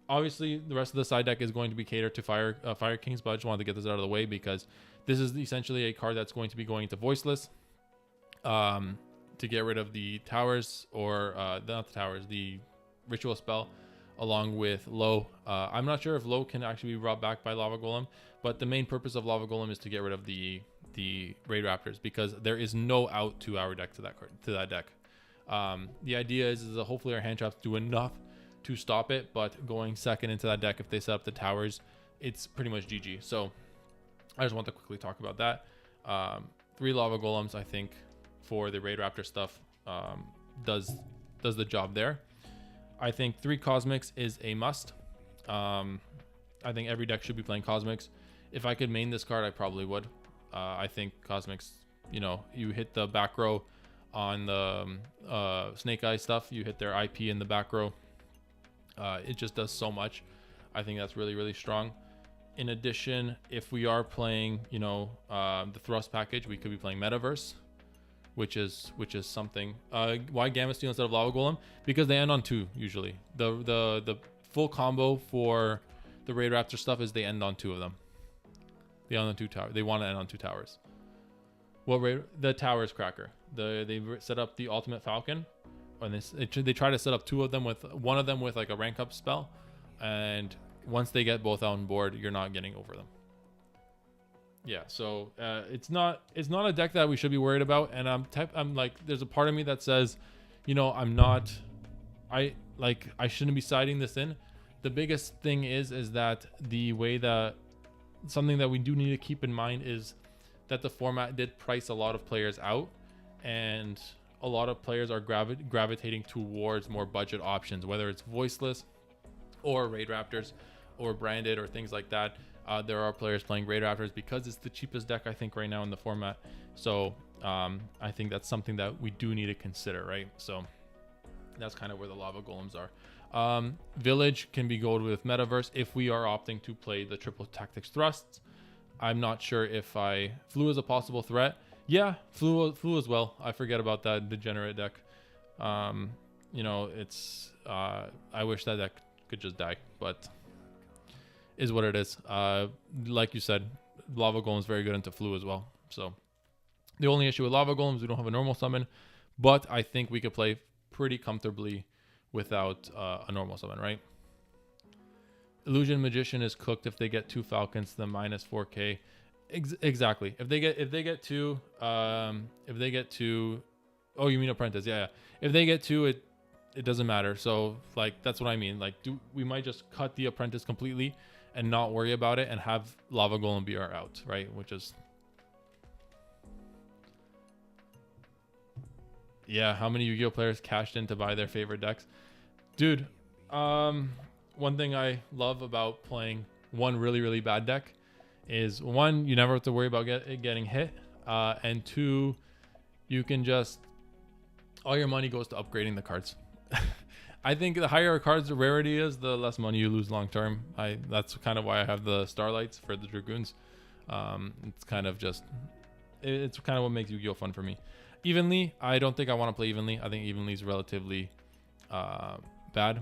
Speaker 1: obviously the rest of the side deck is going to be catered to Fire Kings, but I just wanted to get this out of the way because this is essentially a card that's going to be going into Voiceless to get rid of the towers, or not the towers, the ritual spell, along with Low. I'm not sure if Low can actually be brought back by Lava Golem, but the main purpose of Lava Golem is to get rid of the Raid Raptors, because there is no out to our deck, to that deck. The idea is that hopefully our hand traps do enough to stop it, but going second into that deck, if they set up the towers, it's pretty much GG. So I just want to quickly talk about that. 3 Lava Golems, I think, for the Raid Raptor stuff does the job there. I think 3 Cosmics is a must. I think every deck should be playing Cosmics. If I could main this card, I probably would. I think Cosmics, you know, you hit the back row on the Snake Eye stuff, you hit their IP in the back row. It just does so much. I think that's really, really strong. In addition, if we are playing, you know, the Thrust package, we could be playing Metaverse, which is something. Why Gamma Steel instead of Lava Golem? Because they end on 2 usually. The full combo for the Raid Raptor stuff is they end on 2 of them. They end on 2 towers. They want to end on 2 towers. What Raid? The Towers Cracker. They set up the Ultimate Falcon, and they try to set up 2 of them, with one of them with like a rank up spell, and once they get both on board, you're not getting over them. Yeah, so it's not a deck that we should be worried about. And I'm like, there's a part of me that says, you know, I shouldn't be siding this in. The biggest thing is that the way that something that we do need to keep in mind is that the format did price a lot of players out, and a lot of players are gravitating towards more budget options, whether it's Voiceless or Raid Raptors or branded or things like that. There are players playing Raid Raptors because it's the cheapest deck, I think, right now in the format. So I think that's something that we do need to consider, right? So that's kind of where the Lava Golems are. Village can be gold with Metaverse if we are opting to play the triple tactics thrusts. I'm not sure if Flu is a possible threat. Yeah, Flu as well. I forget about that degenerate deck. You know, it's I wish that deck could just die, but is what it is. Like you said, Lava Golem is very good into Flu as well. So the only issue with Lava Golems, we don't have a normal summon, but I think we could play pretty comfortably without a normal summon, right? Illusion Magician is cooked if they get 2 Falcons, the minus 4K. Exactly. If they get two, oh, you mean Apprentice? Yeah. If they get 2, it doesn't matter. So like that's what I mean. Like, we might just cut the Apprentice completely and not worry about it and have Lava Golem be our out, right? Which is, yeah. How many Yu-Gi-Oh players cashed in to buy their favorite decks, dude? One thing I love about playing one really, really bad deck is, 1, you never have to worry about getting hit, and 2, you can just all your money goes to upgrading the cards. I think the higher a card's rarity is, the less money you lose long term. That's kind of why I have the Starlights for the Dragoons. It's kind of just, it's kind of what makes Yu-Gi-Oh fun for me. Evenly, I don't think I want to play Evenly. I think Evenly is relatively bad.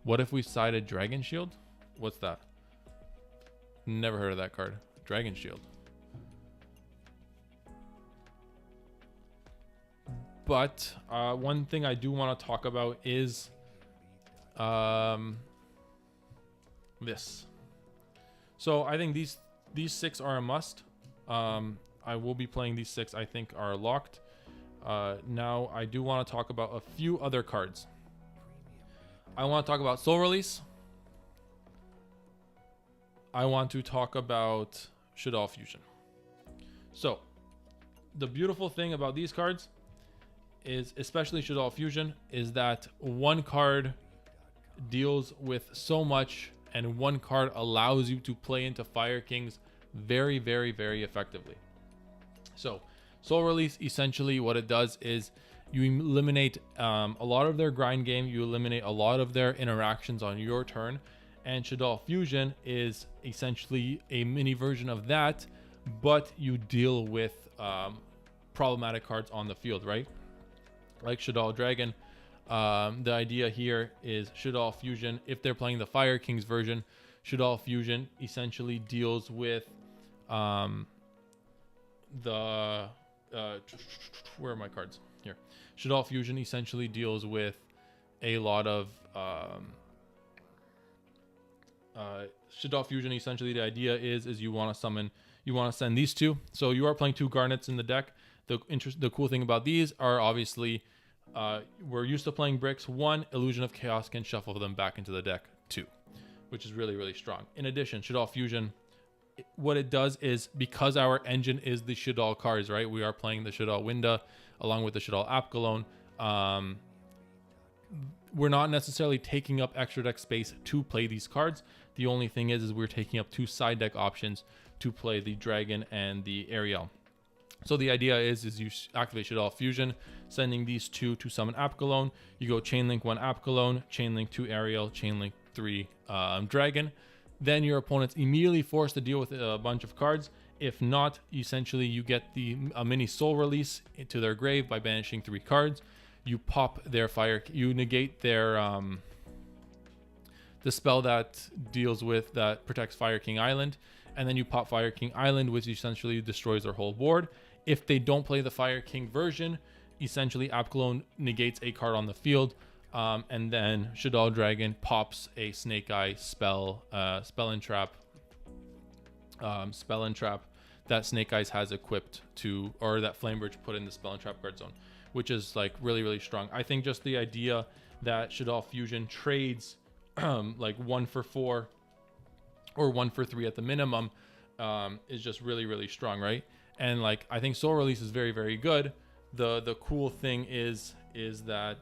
Speaker 1: What if we sided Dragon Shield? What's that? Never heard of that card. Dragon Shield. But one thing I do want to talk about is this. So I think these 6 are a must. I will be playing these 6. I think are locked. Now I do want to talk about a few other cards. I want to talk about Soul Release. I want to talk about Shaddoll Fusion. So the beautiful thing about these cards is, especially Shaddoll Fusion, is that one card deals with so much, and one card allows you to play into Fire Kings very, very, very effectively. So Soul Release, essentially what it does is you eliminate a lot of their grind game, you eliminate a lot of their interactions on your turn, and Shaddoll Fusion is essentially a mini version of that, but you deal with problematic cards on the field, right? Like Shaddoll Dragon. The idea here is Shaddoll Fusion, if they're playing the Fire Kings version, Shaddoll Fusion essentially deals with where are my cards? Here. Shaddoll Fusion essentially deals with a lot of Shaddoll Fusion. Essentially the idea is you want to summon, you want to send these 2. So you are playing 2 Garnets in the deck. The cool thing about these are, obviously, we're used to playing bricks. 1, Illusion of Chaos can shuffle them back into the deck. 2, which is really, really strong. In addition, Shaddoll Fusion, what it does is, because our engine is the Shaddoll cards, right? We are playing the Shaddoll Winda along with the Shaddoll Apgalone. We're not necessarily taking up extra deck space to play these cards. The only thing is we're taking up 2 side deck options to play the Dragon and the Ariel. So the idea is you activate Shaddoll Fusion, sending these 2 to summon Apgalone. You go Chainlink 1 Apgalone, Chainlink 2 Ariel, Chainlink 3 Dragon. Then your opponent's immediately forced to deal with a bunch of cards. If not, essentially you get a mini Soul Release into their grave by banishing 3 cards. You pop their fire, you negate their the spell that protects Fire King Island, and then you pop Fire King Island, which essentially destroys their whole board. If they don't play the Fire King version, essentially Apgalone negates a card on the field, and then Shaddoll Dragon pops a Snake Eye spell and trap that Snake Eyes has equipped to, or that Flamebridge put in the spell and trap card zone, which is like really, really strong. I think just the idea that Shaddoll Fusion trades like 1 for 4 or 1 for 3 at the minimum is just really, really strong, right? And like, I think Soul Release is very, very good. The cool thing is that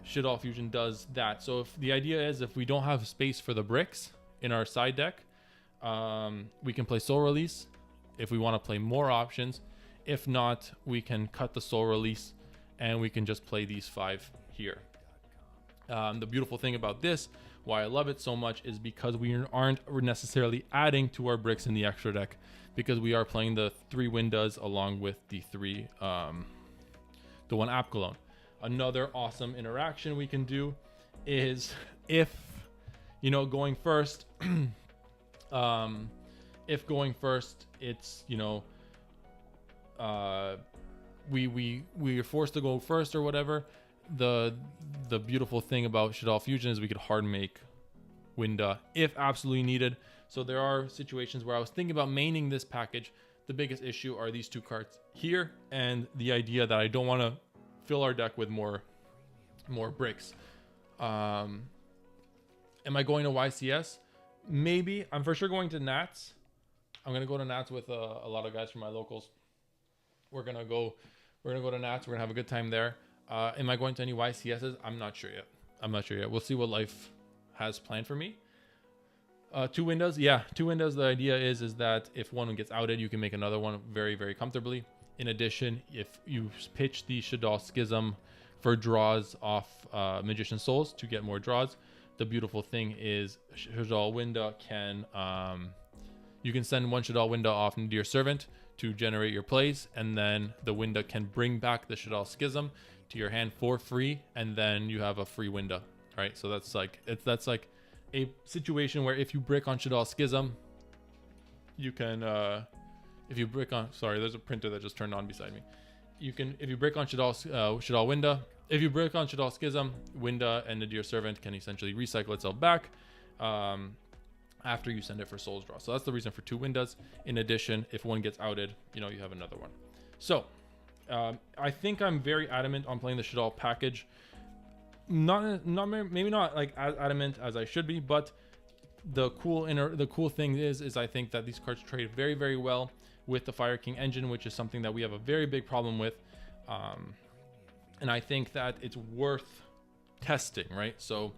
Speaker 1: Shaddoll Fusion does that. So if the idea is, if we don't have space for the bricks in our side deck, we can play Soul Release if we want to play more options. If not, we can cut the Soul Release and we can just play these 5 here. The beautiful thing about this, why I love it so much, is because we aren't necessarily adding to our bricks in the extra deck, because we are playing the 3 Windas along with the 3 the 1 Apgalone. Another awesome interaction we can do is, if going first if going first, it's we are forced to go first or whatever. The beautiful thing about Shaddoll Fusion is we could hard make Winda if absolutely needed. So there are situations where I was thinking about maining this package. The biggest issue are these 2 cards here, and the idea that I don't want to fill our deck with more bricks. Am I going to YCS? Maybe. I'm for sure going to Nats. I'm gonna go to Nats with a lot of guys from my locals. We're gonna go to Nats. We're gonna have a good time there. Am I going to any YCSs? I'm not sure yet. We'll see what life has planned for me. 2 windows. Yeah, 2 windows. The idea is that if one gets outed, you can make another one very, very comfortably. In addition, if you pitch the Shaddoll Schism for draws off Magician Souls to get more draws, the beautiful thing is Shaddoll Window can you can send one Shaddoll Window off into your servant to generate your plays, and then the window can bring back the Shaddoll Schism to your hand for free, and then you have a free window, right? So that's like a situation where if you brick on Shaddoll Schism, you can if you brick on, sorry, there's a printer that just turned on beside me. You can, if you brick on Shaddoll Window, if you brick on Shaddoll Schism, Window and Nadir Servant can essentially recycle itself back after you send it for Souls Draw. So that's the reason for 2 windows. In addition, if one gets outed, you know, you have another one. So I think I'm very adamant on playing the Shaddoll package. Maybe not like as adamant as I should be, but the cool thing is I think that these cards trade very, very well with the Fire King engine, which is something that we have a very big problem with. And I think that it's worth testing, right? So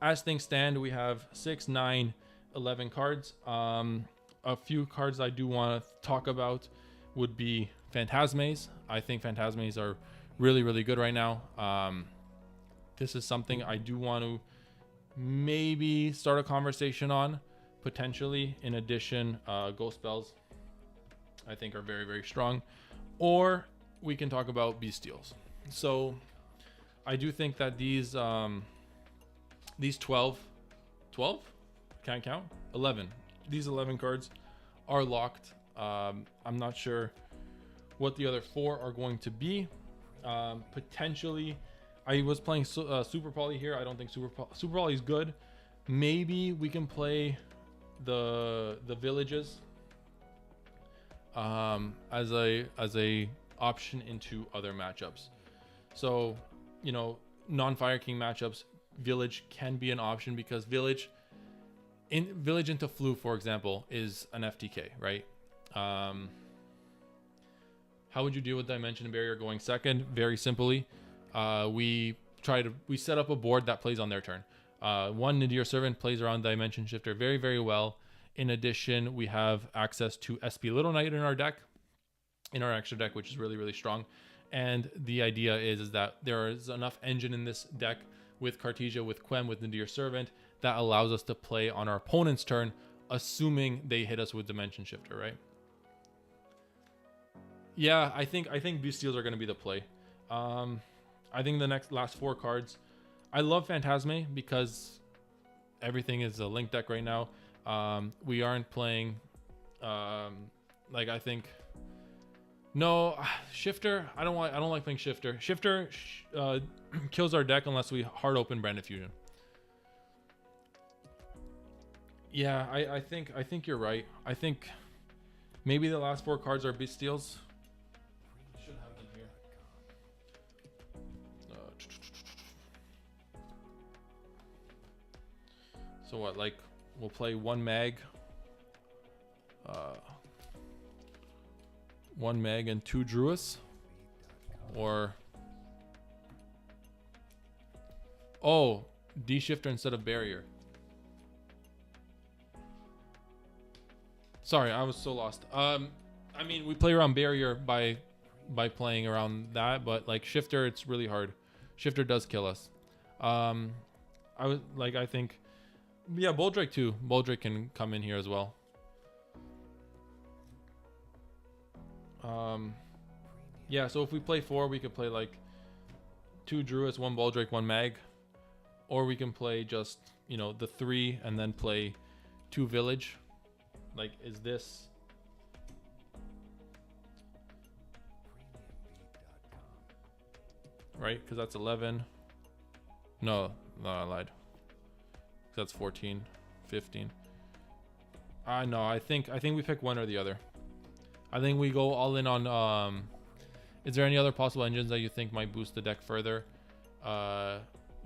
Speaker 1: as things stand, we have 6, 9, 11 cards. A few cards I do want to talk about would be Phantasmes. I think Phantasmes are really, really good right now. This is something I do want to maybe start a conversation on, potentially. In addition, Ghost Spells I think are very, very strong. Or we can talk about Beastials. So I do think that these 12 can't count 11, these 11 cards are locked. I'm not sure what the other 4 are going to be. Potentially I was playing Super Poly here. I don't think Super Poly is good. Maybe we can play the villages as a option into other matchups. So, you know, non-Fire King matchups, village can be an option, because village into Flu, for example, is an FTK, right? How would you deal with Dimension Barrier going second? Very simply, we set up a board that plays on their turn. One Nadir Servant plays around Dimension Shifter very, very well. In addition, we have access to SP Little Knight in our deck, in our extra deck, which is really, really strong. And the idea is that there is enough engine in this deck with Cartesia, with Quem, with Nadir Servant that allows us to play on our opponent's turn, assuming they hit us with Dimension Shifter, right? Yeah, I think Beastials are going to be the play. I think the last 4 cards, I love Phantasme because everything is a link deck right now. We aren't playing like, I think, no, Shifter. I don't like playing Shifter. Shifter kills our deck unless we hard open Branded Fusion. Yeah, I think you're right. I think maybe the last 4 cards are Beastials. Should have them here. So what? Like, we'll play 1 mag. 1 mag and 2 Druids, or D Shifter instead of Barrier. Sorry, I was so lost. I mean, we play around Barrier by playing around that, but like Shifter, it's really hard. Shifter does kill us. I think, yeah, Boldrake too. Boldrake can come in here as well. Yeah, so if we play 4, we could play like 2 Druids, 1 Boldrake, 1 Mag. Or we can play just, you know, the 3 and then play 2 Village. Like, is this... Right? Because that's 11. No, I lied. That's 14, 15. No, I think we pick one or the other. I think we go all in on... is there any other possible engines that you think might boost the deck further?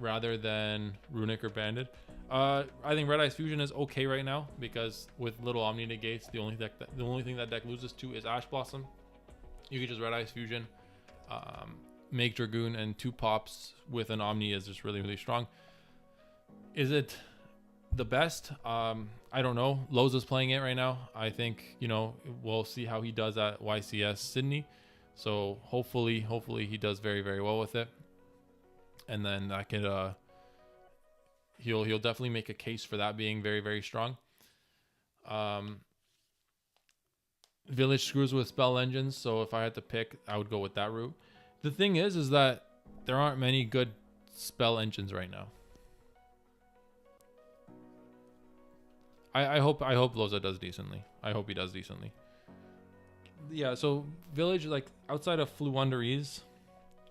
Speaker 1: Rather than Runic or Bandit? I think Red Eyes Fusion is okay right now, because with little Omni negates, the only thing that deck loses to is Ash Blossom. You could just Red Eyes Fusion, make Dragoon, and 2 pops with an Omni is just really, really strong. Is it the best. I don't know. Loza's playing it right now. I think, you know, we'll see how he does at YCS Sydney. So hopefully he does very, very well with it. And then that could, he'll definitely make a case for that being very, very strong. Village screws with spell engines, so if I had to pick, I would go with that route. The thing is that there aren't many good spell engines right now. I hope Loza does decently. I hope he does decently. Yeah, so Village, like, outside of Fluunderies,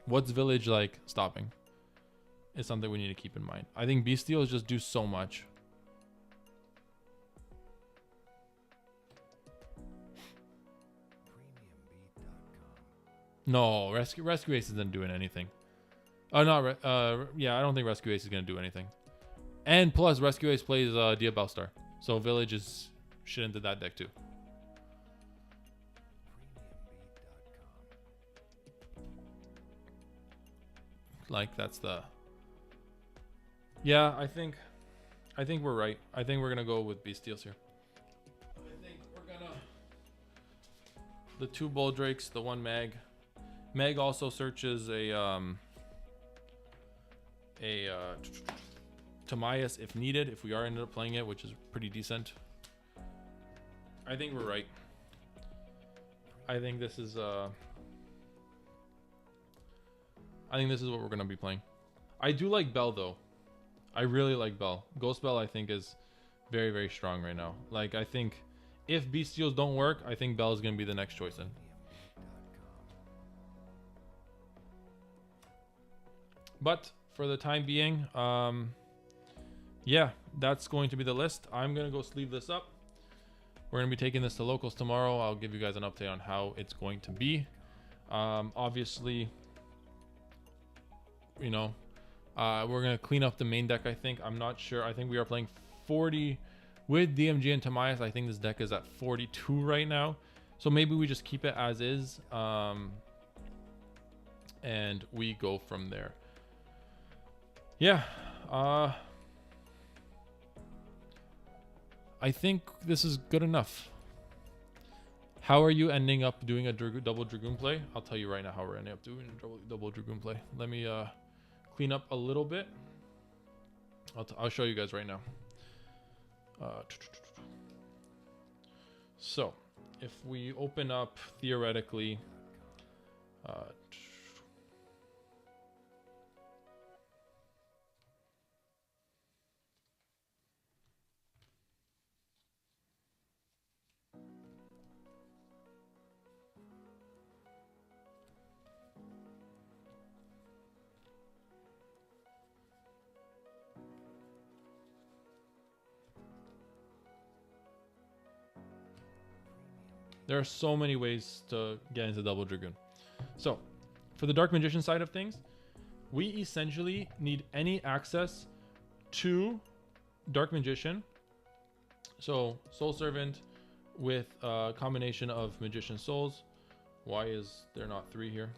Speaker 1: what's Village, like, stopping? Is something we need to keep in mind. I think Beastials just do so much. No, Rescue Ace isn't doing anything. Oh, no, yeah, I don't think Rescue Ace is going to do anything. And plus, Rescue Ace plays Diabellstar. So Village is shit into that deck too. Like, that's the... Yeah, I think we're right. I think we're going to go with Beastials here. I think we're going to... The 2 Bull Drakes, the 1 Mag. Meg also searches a Tamias if needed, if we are ended up playing it, which is pretty decent. I think we're right. I think this is what we're gonna be playing. I do like Bell though. I really like Bell. Ghost Bell I think is very, very strong right now. Like, I think if Beastials don't work, I think Bell is gonna be the next choice in. But for the time being, yeah, that's going to be the list. I'm going to go sleeve this up. We're going to be taking this to locals tomorrow. I'll give you guys an update on how it's going to be. Obviously, you know, we're going to clean up the main deck, I think. I'm not sure. I think we are playing 40 with DMG and Tamias. I think this deck is at 42 right now. So maybe we just keep it as is. And we go from there. Yeah, I think this is good enough. How are you ending up doing a double Dragoon play? I'll tell you right now how we're ending up doing a double Dragoon play. Let me clean up a little bit. I'll show you guys right now. So, if we open up theoretically... There are so many ways to get into double Dragoon. So, for the Dark Magician side of things, we essentially need any access to Dark Magician. So, Soul Servant with a combination of Magician Souls. Why is there not 3 here?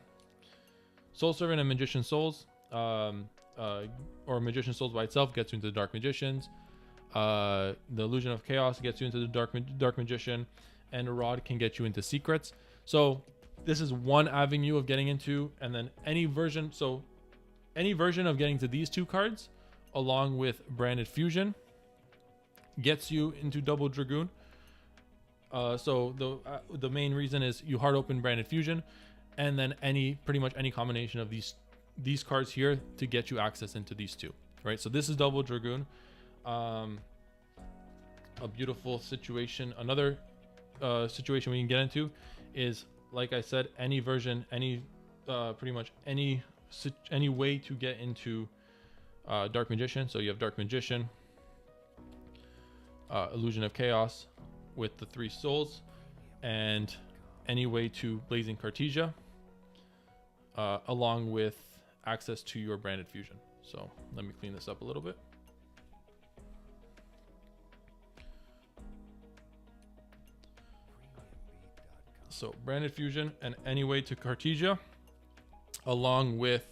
Speaker 1: Soul Servant and Magician Souls, or Magician Souls by itself gets you into the Dark Magicians. The Illusion of Chaos gets you into the Dark Magician. And a Rod can get you into secrets. So this is one avenue of getting into, and then any version of getting to these 2 cards along with Branded Fusion gets you into double Dragoon. So the main reason is you hard open Branded Fusion, and then pretty much any combination of these cards here to get you access into these 2, right? So this is double Dragoon. A beautiful situation. Another situation we can get into is, like I said, any version, pretty much any way to get into Dark Magician. So you have Dark Magician, Illusion of Chaos with the 3 souls, and any way to Blazing Cartesia, along with access to your Branded Fusion. So let me clean this up a little bit. So Branded Fusion and any way to Cartesia, along with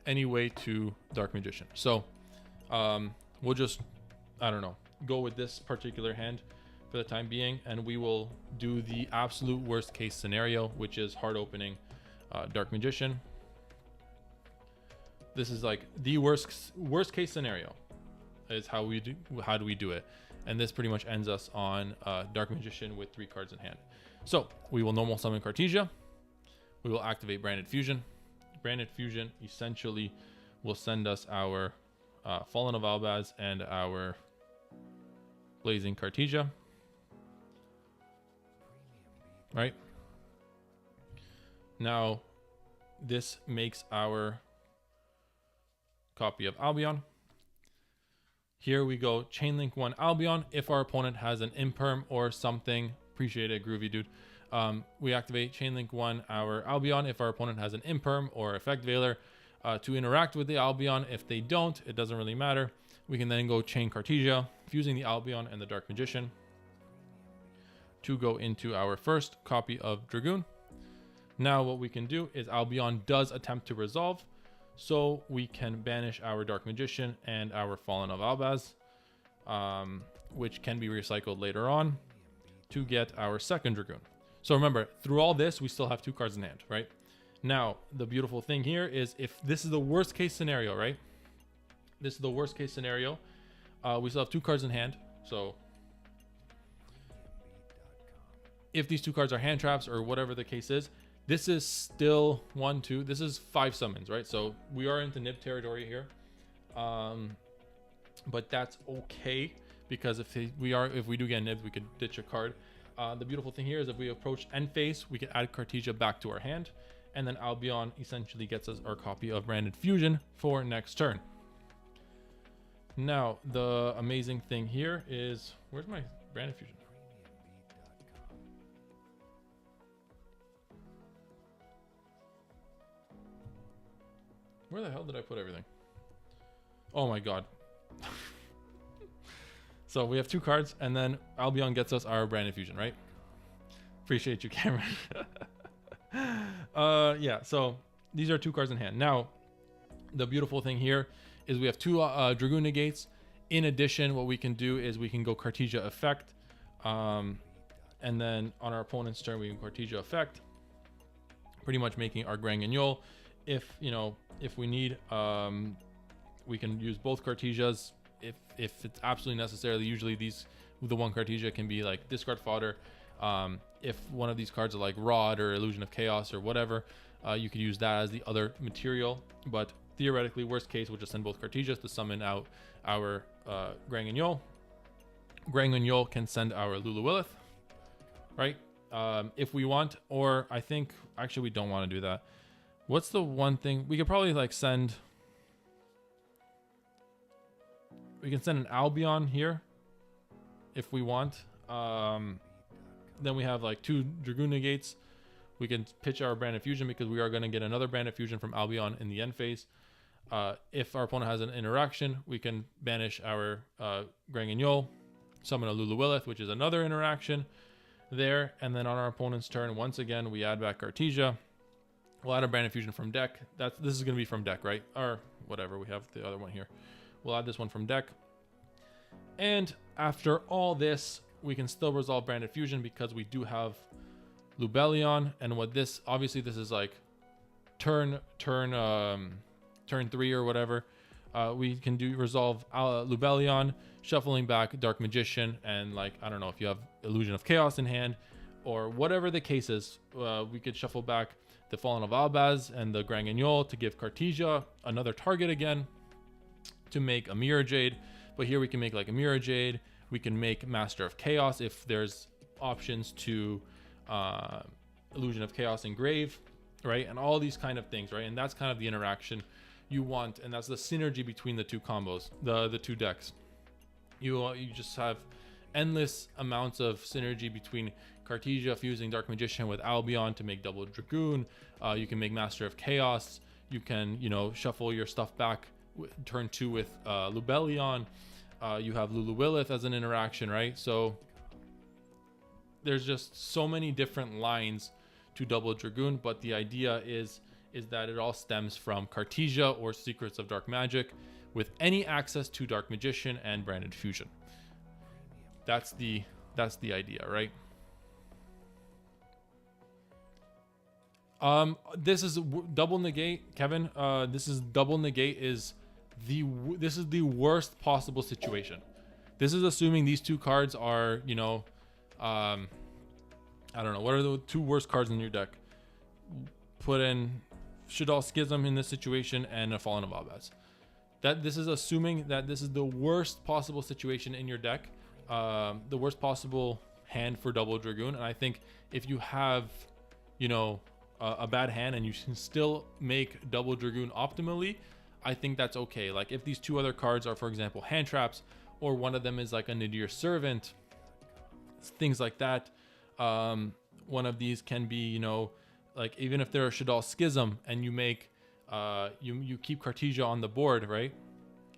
Speaker 1: any way to Dark Magician. So we'll just, I don't know, go with this particular hand for the time being, and we will do the absolute worst case scenario, which is hard opening Dark Magician. This is like the worst case scenario is how do we do it, and this pretty much ends us on Dark Magician with 3 cards in hand. So we will normal summon Cartesia. We will activate Branded Fusion. Branded Fusion essentially will send us our Fallen of Albaz and our Blazing Cartesia. Right? Now, this makes our copy of Albion. Here we go, Chainlink 1 Albion. If our opponent has an imperm or something, appreciate it, Groovy Dude. We activate Chainlink 1 our Albion if our opponent has an imperm or effect veiler to interact with the Albion. If they don't, it doesn't really matter. We can then go Chain Cartesia, fusing the Albion and the Dark Magician to go into our first copy of Dragoon. Now what we can do is Albion does attempt to resolve, so we can banish our Dark Magician and our Fallen of Albaz, which can be recycled later on to get our second Dragoon. So remember, through all this, we still have 2 cards in hand, right? Now, the beautiful thing here is if this is the worst case scenario, right? This is the worst case scenario. We still have 2 cards in hand. So if these 2 cards are hand traps or whatever the case is, this is still 1, 2. This is 5 summons, right? So we are into nib territory here. But that's okay, because if we do get nibbed, we could ditch a card. The beautiful thing here is if we approach end phase, we can add Cartesia back to our hand, and then Albion essentially gets us our copy of Branded Fusion for next turn. Now, the amazing thing here is, where's my Branded Fusion? Where the hell did I put everything? Oh my god. So we have 2 cards, and then Albion gets us our Branded Fusion, right? Appreciate you, Cameron. Yeah, so these are 2 cards in hand. Now, the beautiful thing here is we have 2 Dragoon negates. In addition, what we can do is we can go Cartesia effect. And then on our opponent's turn, we can Cartesia effect, pretty much making our Grand Guignol. If we need, we can use both Cartesias if it's absolutely necessary. Usually the 1 Cartesia can be like discard fodder. If one of these cards are like Rod or Illusion of Chaos or whatever, you could use that as the other material. But theoretically, worst case, we'll just send both Cartesias to summon out our Grand Guignol. Grand Guignol can send our Lulu-Willith, right? If we want, or I think actually we don't want to do that. What's the one thing we could probably like send? We can send an Albion here if we want. Then we have like 2 Dragoon negates. We can pitch our Branded Fusion because we are going to get another Branded Fusion from Albion in the end phase. If our opponent has an interaction, we can banish our Grand Guignol, summon a Lulu-Willith, which is another interaction there. And then on our opponent's turn, once again, we add back Cartesia. We'll add a Branded Fusion from deck. This is going to be from deck, right? Or whatever. We have the other one here. We'll add this one from deck. And after all this, we can still resolve Branded Fusion because we do have Lubellion. And what this, obviously this is like turn 3 or whatever. We can resolve Lubellion, shuffling back Dark Magician, and like, I don't know if you have Illusion of Chaos in hand or whatever the case is, we could shuffle back the Fallen of Albaz and the Grand Guignol to give Cartesia another target again to make a Mirror Jade. But here we can make like a Mirror Jade. We can make Master of Chaos if there's options to Illusion of Chaos Engrave, right? And all these kind of things, right? And that's kind of the interaction you want, and that's the synergy between the 2 combos, the 2 decks. You just have endless amounts of synergy between Cartesia fusing Dark Magician with Albion to make double Dragoon. You can make Master of Chaos. You can, shuffle your stuff back turn 2 with Lubellion. You have Lulu-Willith as an interaction, right? So there's just so many different lines to double Dragoon, but the idea is that it all stems from Cartesia or Secrets of Dark Magic with any access to Dark Magician and Branded Fusion. That's the idea, right? This is double negate, Kevin. This is double negate is this is the worst possible situation. This is assuming these two cards are, you know, I don't know, what are the two worst cards in your deck? Put in Shaddoll Schism in this situation and a Fallen of Abaz. That this is assuming that this is the worst possible situation in your deck, the worst possible hand for double Dragoon. And I think if you have, you know, a bad hand and you can still make double Dragoon optimally, I think that's okay. Like if these two other cards are, for example, hand traps, or one of them is like a Nadir Servant, things like that. One of these can be, you know, like even if they're a Shaddoll Schism and you make, you keep Cartesia on the board, right?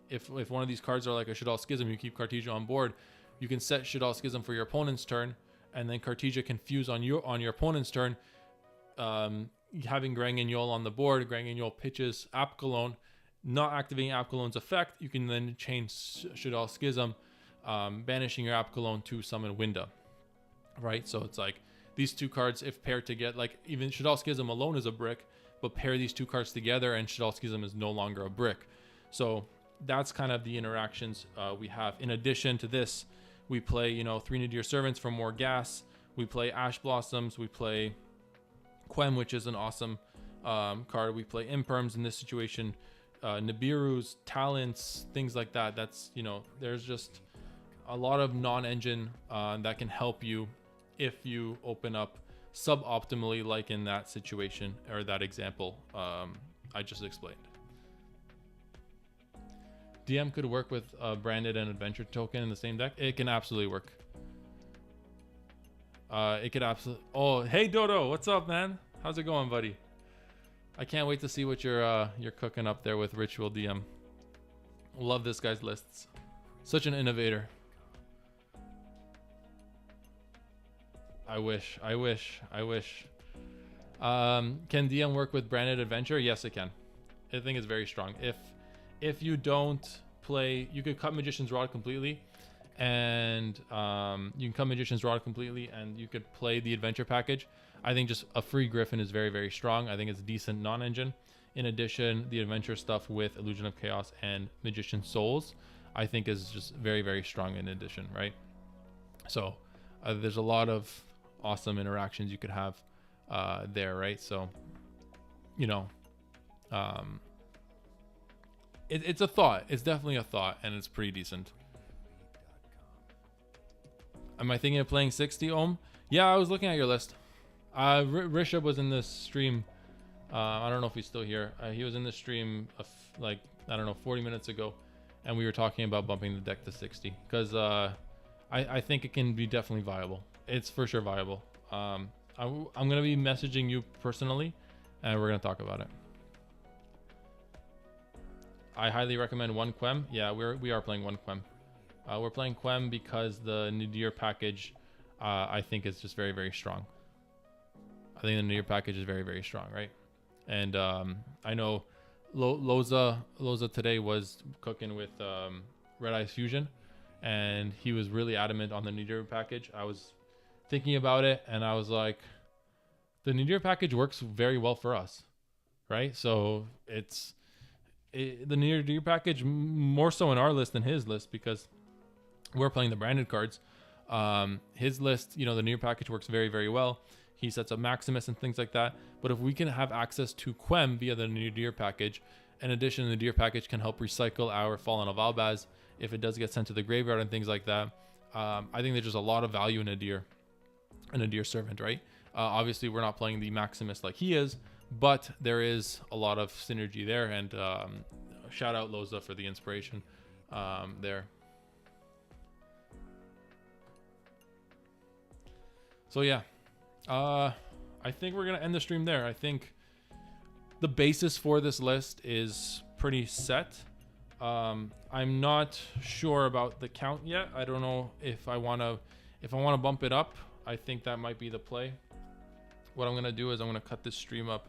Speaker 1: If one of these cards are like a Shaddoll Schism, you keep Cartesia on board, you can set Shaddoll Schism for your opponent's turn, and then Cartesia can fuse on your opponent's turn. Having Granguignol on the board, Granguignol pitches Apkalone, not activating Apkalone's effect, you can then chain Shaddoll Schism, banishing your Apkalone to summon Winda, right? So it's like these two cards, if paired together, like even Shaddoll Schism alone is a brick, but pair these two cards together and Shaddoll Schism is no longer a brick. So that's kind of the interactions we have. In addition to this, we play, you know, 3 Nadir Servants for more gas. We play Ash Blossoms. We play Quem, which is an awesome card. We play Imperms in this situation. Nibiru's, Talents, things like that. That's, you know, there's just a lot of non-engine that can help you if you open up suboptimally, like in that situation or that example I just explained. DM could work with branded and adventure token in the same deck. It can absolutely work. It could absolutely. Oh, hey Dodo, what's up, man? How's it going, buddy? I can't wait to see what you're cooking up there with Ritual DM. Love this guy's lists. Such an innovator. I wish. Can DM work with branded adventure? Yes, it can. I think it's very strong. If you don't play, you could cut Magician's Rod completely, and you can cut Magician's Rod completely, and you could play the adventure package. I think just a free Griffin is very, very strong. I think it's decent non-engine. In addition, the adventure stuff with Illusion of Chaos and Magician Souls, I think is just very, very strong in addition, right? So there's a lot of awesome interactions you could have there, right? So, you know, it's a thought. It's definitely a thought, and it's pretty decent. Am I thinking of playing 60 ohm? Yeah, I was looking at your list. Rishabh was in this stream. I don't know if he's still here. He was in the stream like, I don't know, 40 minutes ago, and we were talking about bumping the deck to 60 because I think it can be definitely viable. It's for sure viable. I'm gonna be messaging you personally, and we're gonna talk about it. I highly recommend one Quem. Yeah, we are playing one Quem. We're playing Quem because the Nadir package, I think, is just very, very strong. I think the Nadir package is very, very strong, right? And I know Loza today was cooking with Red Eyes Fusion, and he was really adamant on the Nadir package. I was thinking about it, and I was like, the Nadir package works very well for us, right? So the Nadir package more so in our list than his list because we're playing the branded cards. His list, you know, the Nadir package works very, very well. He sets up Maximus and things like that. But if we can have access to Quem via the Nadir package, in addition, the Nadir package can help recycle our Fallen of Albaz if it does get sent to the graveyard and things like that. I think there's just a lot of value in a Nadir Servant, right? Obviously, we're not playing the Maximus like he is, but there is a lot of synergy there. And shout out Loza for the inspiration there. So yeah, I think we're gonna end the stream there. I think the basis for this list is pretty set. I'm not sure about the count yet. I don't know if I wanna bump it up. I think that might be the play. What I'm gonna do is I'm gonna cut this stream up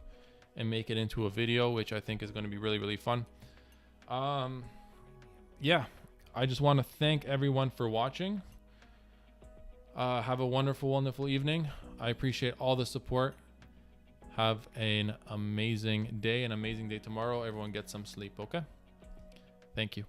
Speaker 1: and make it into a video, which I think is gonna be really, really fun. Yeah, I just want to thank everyone for watching. Have a wonderful, wonderful evening. I appreciate all the support. Have an amazing day, tomorrow. Everyone get some sleep, okay? Thank you.